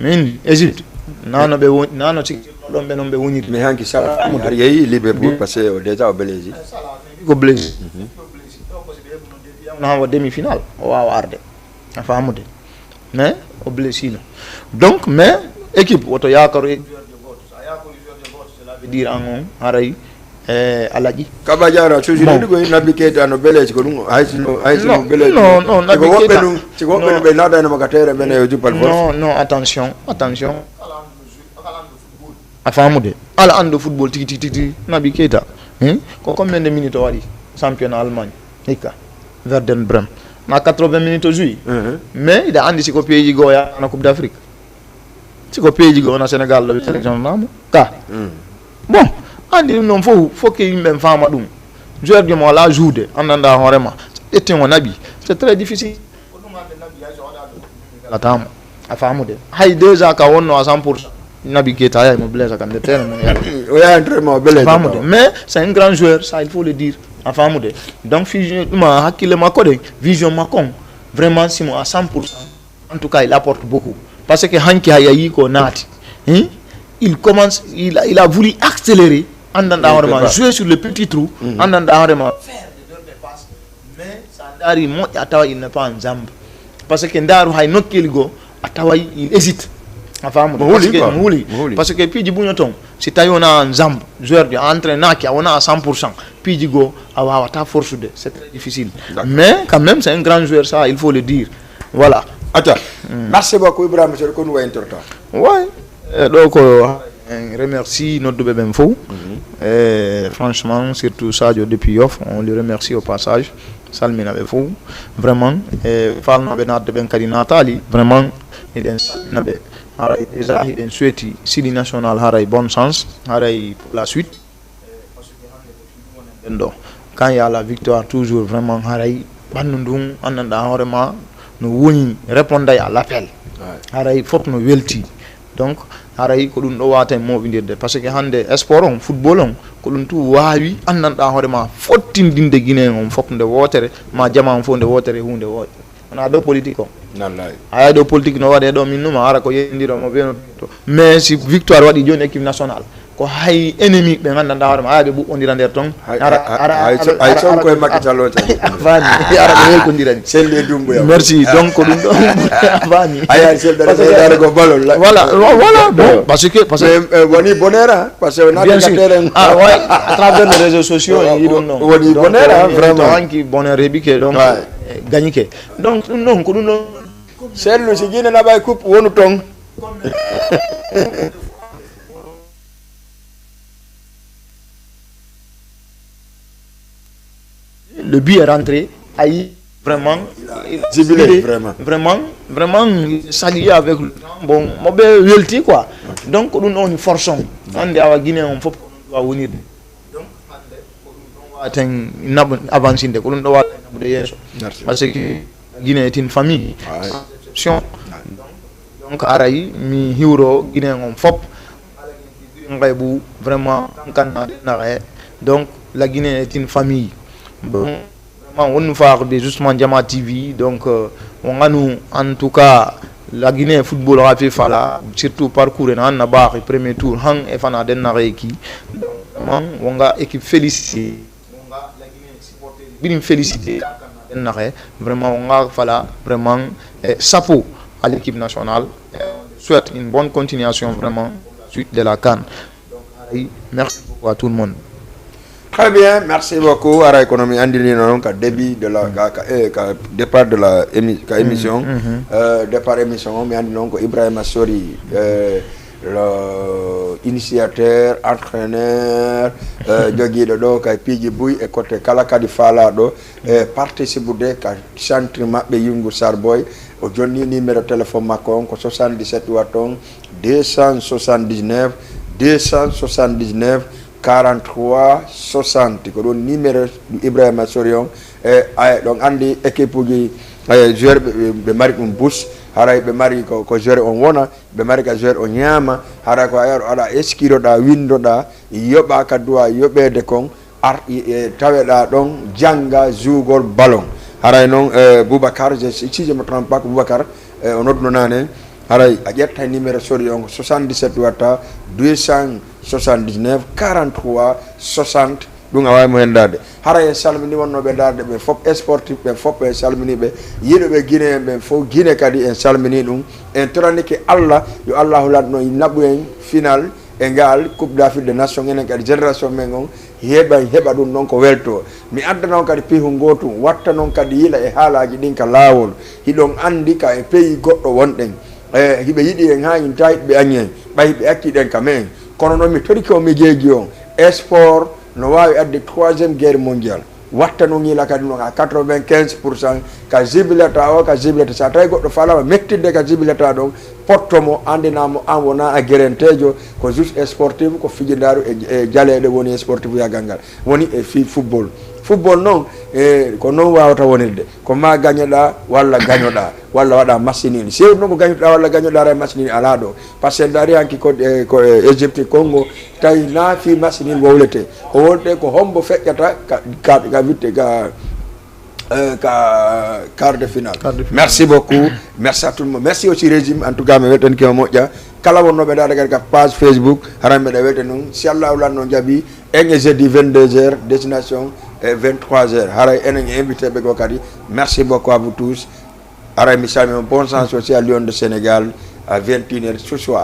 min Égypte nano be nano ci don be non be woniri mais hanki sala har yeyi Liverpool parce que déjà au Belgique ko Belgique na wa demi finale o wa arde afamude mais au Belgique donc mais équipe woto yakaro cela veut dire en haray alaji kabajara toujours ndigo nabi keta no Belgique ko dum hayno Belgique non nabi keta ci ko be nada no magatere bene yo jupal force non attention afamude ala ando football tiki nabi keta ko combien de minutes wadi championnat Allemagne hika Werder Bremen na 80 minutes joué mais il a andi siko pays goya na Coupe d'Afrique siko pays go na Sénégal la sélection namu ka bon andi non faut que yimbe fama dum joueur de mo la joude andanda horema c'était on nabi c'est très difficile la tam afamude hay déjà ka wonno à 100% nabi keta ay mo blessa kan de terme o ya entraînement blessa mais c'est un grand joueur ça il faut le dire afamude donc vision ma hakile ma code vision ma kon vraiment si mo à 100% en tout cas il apporte beaucoup parce que hanki hayayi ko nati il commence il a voulu accélérer andanda vraiment jouer sur le petit trou andanda vraiment faire de passes mais ça dari mo atawa il n'est pas en jambe parce que ndaru hay nokkel go atawa il hésite parce que puis du bon si tu as un jambe joueur de entraîneur qui a 100% puis du go avoir ta force de c'est très difficile mais quand même c'est un grand joueur ça il faut le dire voilà attends merci beaucoup Ibrahim monsieur qu'on va interroger ouais donc remercie notre bébé info franchement surtout ça depuis off on le remercie au passage salminaɓe fou vraiment e falnoɓe nadde ɓen kadi natali vraiment eɗen salminaɓe haray déjà eɗen souhaiti Sidi National haray bonne chance haray pour la suite parce que hande ko ɗum wonen ɗo quand il y a la victoire toujours vraiment haray ɓandu ndun anndanɗa hoorema no woni répondre à l'appel haray fof no welti donc haray ko ɗum ɗo wata e moɓidirde par ce que hande sport on football on ko ɗum tu wawi anndanɗa hoorema fottindinde Guinée on fof nde wotere ma jama on fof nde wotere hunde wotere wona ɗo politique o aya ɗo politique no waɗe ɗo min numa ara ko yeyndiromo ɓeno mais si victoire waɗi joni équipe nationale ko hay ennemi ɓe gandanɗa hoorema aya ɓe ɓuɓɓodira nder toon ay son koye makki talote fami ara ɓe welkodirani selle dumboya merci donc ko ɗum ɗo fami aya seldare ko balol voilà bon parce que woni bonheur parce que bien sûr à travers les réseaux sociaux yi ɗum ɗon woni bonheur vraiment hanki bonheur heeɓi ke donc gagni ke donc ɗum ɗon ko ɗum ɗon sellu si Guinée naɓay coupe wonu toon le but est rentré ayi vraiment jubilé vraiment salué avec bon moɓe welti quoi donc ko ɗum ɗon woni force on hande awa Guinée on fof ko ɗum ɗo wawa wonirde donc hande ko ɗum ɗon waten naɓa avancinde ko ɗum ɗo wata naɓude yesso parce que Guinée est une famille donc aray mi hiwro Guinée on fof ngaybu vraiment kannade naxe donc la Guinée est une famille bon vraiment on farde justement Jama TV donc on ganou en tout cas la Guinée football a fait fala surtout parcours en na baax premier tour hang e fana den na reki donc on ga équipe félicité on ga la Guinée supporter binim félicité den na vraiment on ga fala vraiment chapeau à l'équipe nationale souhaite une bonne continuation vraiment suite de la CAN donc merci beaucoup à tout le monde. Très bien, merci beaucoup. Ara économie andini non ka début de la départ de la émission départ émission mais andi non ko Ibrahima Sori le initiateur entraîneur jogiiɗo ɗo kay piiji buy e côté kala kadi faalaɗo e participude ka centre maɓɓe Yungu Sarboy o jonni numéro téléphone makko on ko 77 watton 279 43 60 ko ɗon numéro Ibrahima Sorion e ay ɗon andi équipe uji joueur ɓe mari ɗum bus haray ɓe mari ko joueur on wona ɓe mari ka joueur o ñaama haray ko ayaro aɗa eskiroɗa windoɗa yoɓa ka duwa yoɓede kon taweɗa ɗon jangga jougol ballon haray noon Boubacar si je me trompe pas ko Boubacar o nodduno nane haray a ƴetta numéro sori on 77 watta 279 43 60 ɗum a wawi mo hendade haray salmini wonnoɓe darde ɓe fof sportif ɓe fof ɓe salminiɓe yiɗoɓe Guinée ɓe fof Guinée kadi en salmini ɗum en toranike Allah yo Allahu latno naɓu en final e ngal coupe d'Afrique des nations enen kadi génération men on heɓa ɗum noon ko welto mi adda noon kadi piihu gotum watta noon kadi yiila e haalaji ɗin ka laawol hiɗon andi ka e pays goɗɗo wonɗen hiɓe yiɗi en ha in tawi ɓe añi en ɓay ɓe acciɗen ka men kono noon mi toriki o mijeji on sport no wawi adde 3e guerre mondial watta noon yiila kadi noon à 95% ka jibilata o ka jibilata sa tawi goɗɗo falama mettidde ka jibilata ɗon pottomo andinamo an wona a guerentejo ko juste sportif ko fijidaru e jaleɗe woni sportif yagal ngal woni e football noon ko noon wawata wonirde ko ma gagnoɗa walla gagnoɗa walla waɗa machinini sewtu noon ko gagnoɗa walla gagnoɗa ara machinini ala ɗo par ce que dari hanki ko Égypte Congo tawi naafi machinine wowlete o wonte ko hombo feƴƴata ka witte ka quart de finale. Merci beaucoup. Merci à tout le monde. Merci aussi régime en tout cas me welten ki moƴƴa kala wonnoɓe dada ka page Facebook haramɓe ɗe welten noon si Allah ulanno jaaɓi en jeudi 22h destination 23h haray enen invité ɓe ko kadi merci beaucoup à vous tous haray mi salmima bon sens aussi à Lion de Sénégal à 21h ce soir.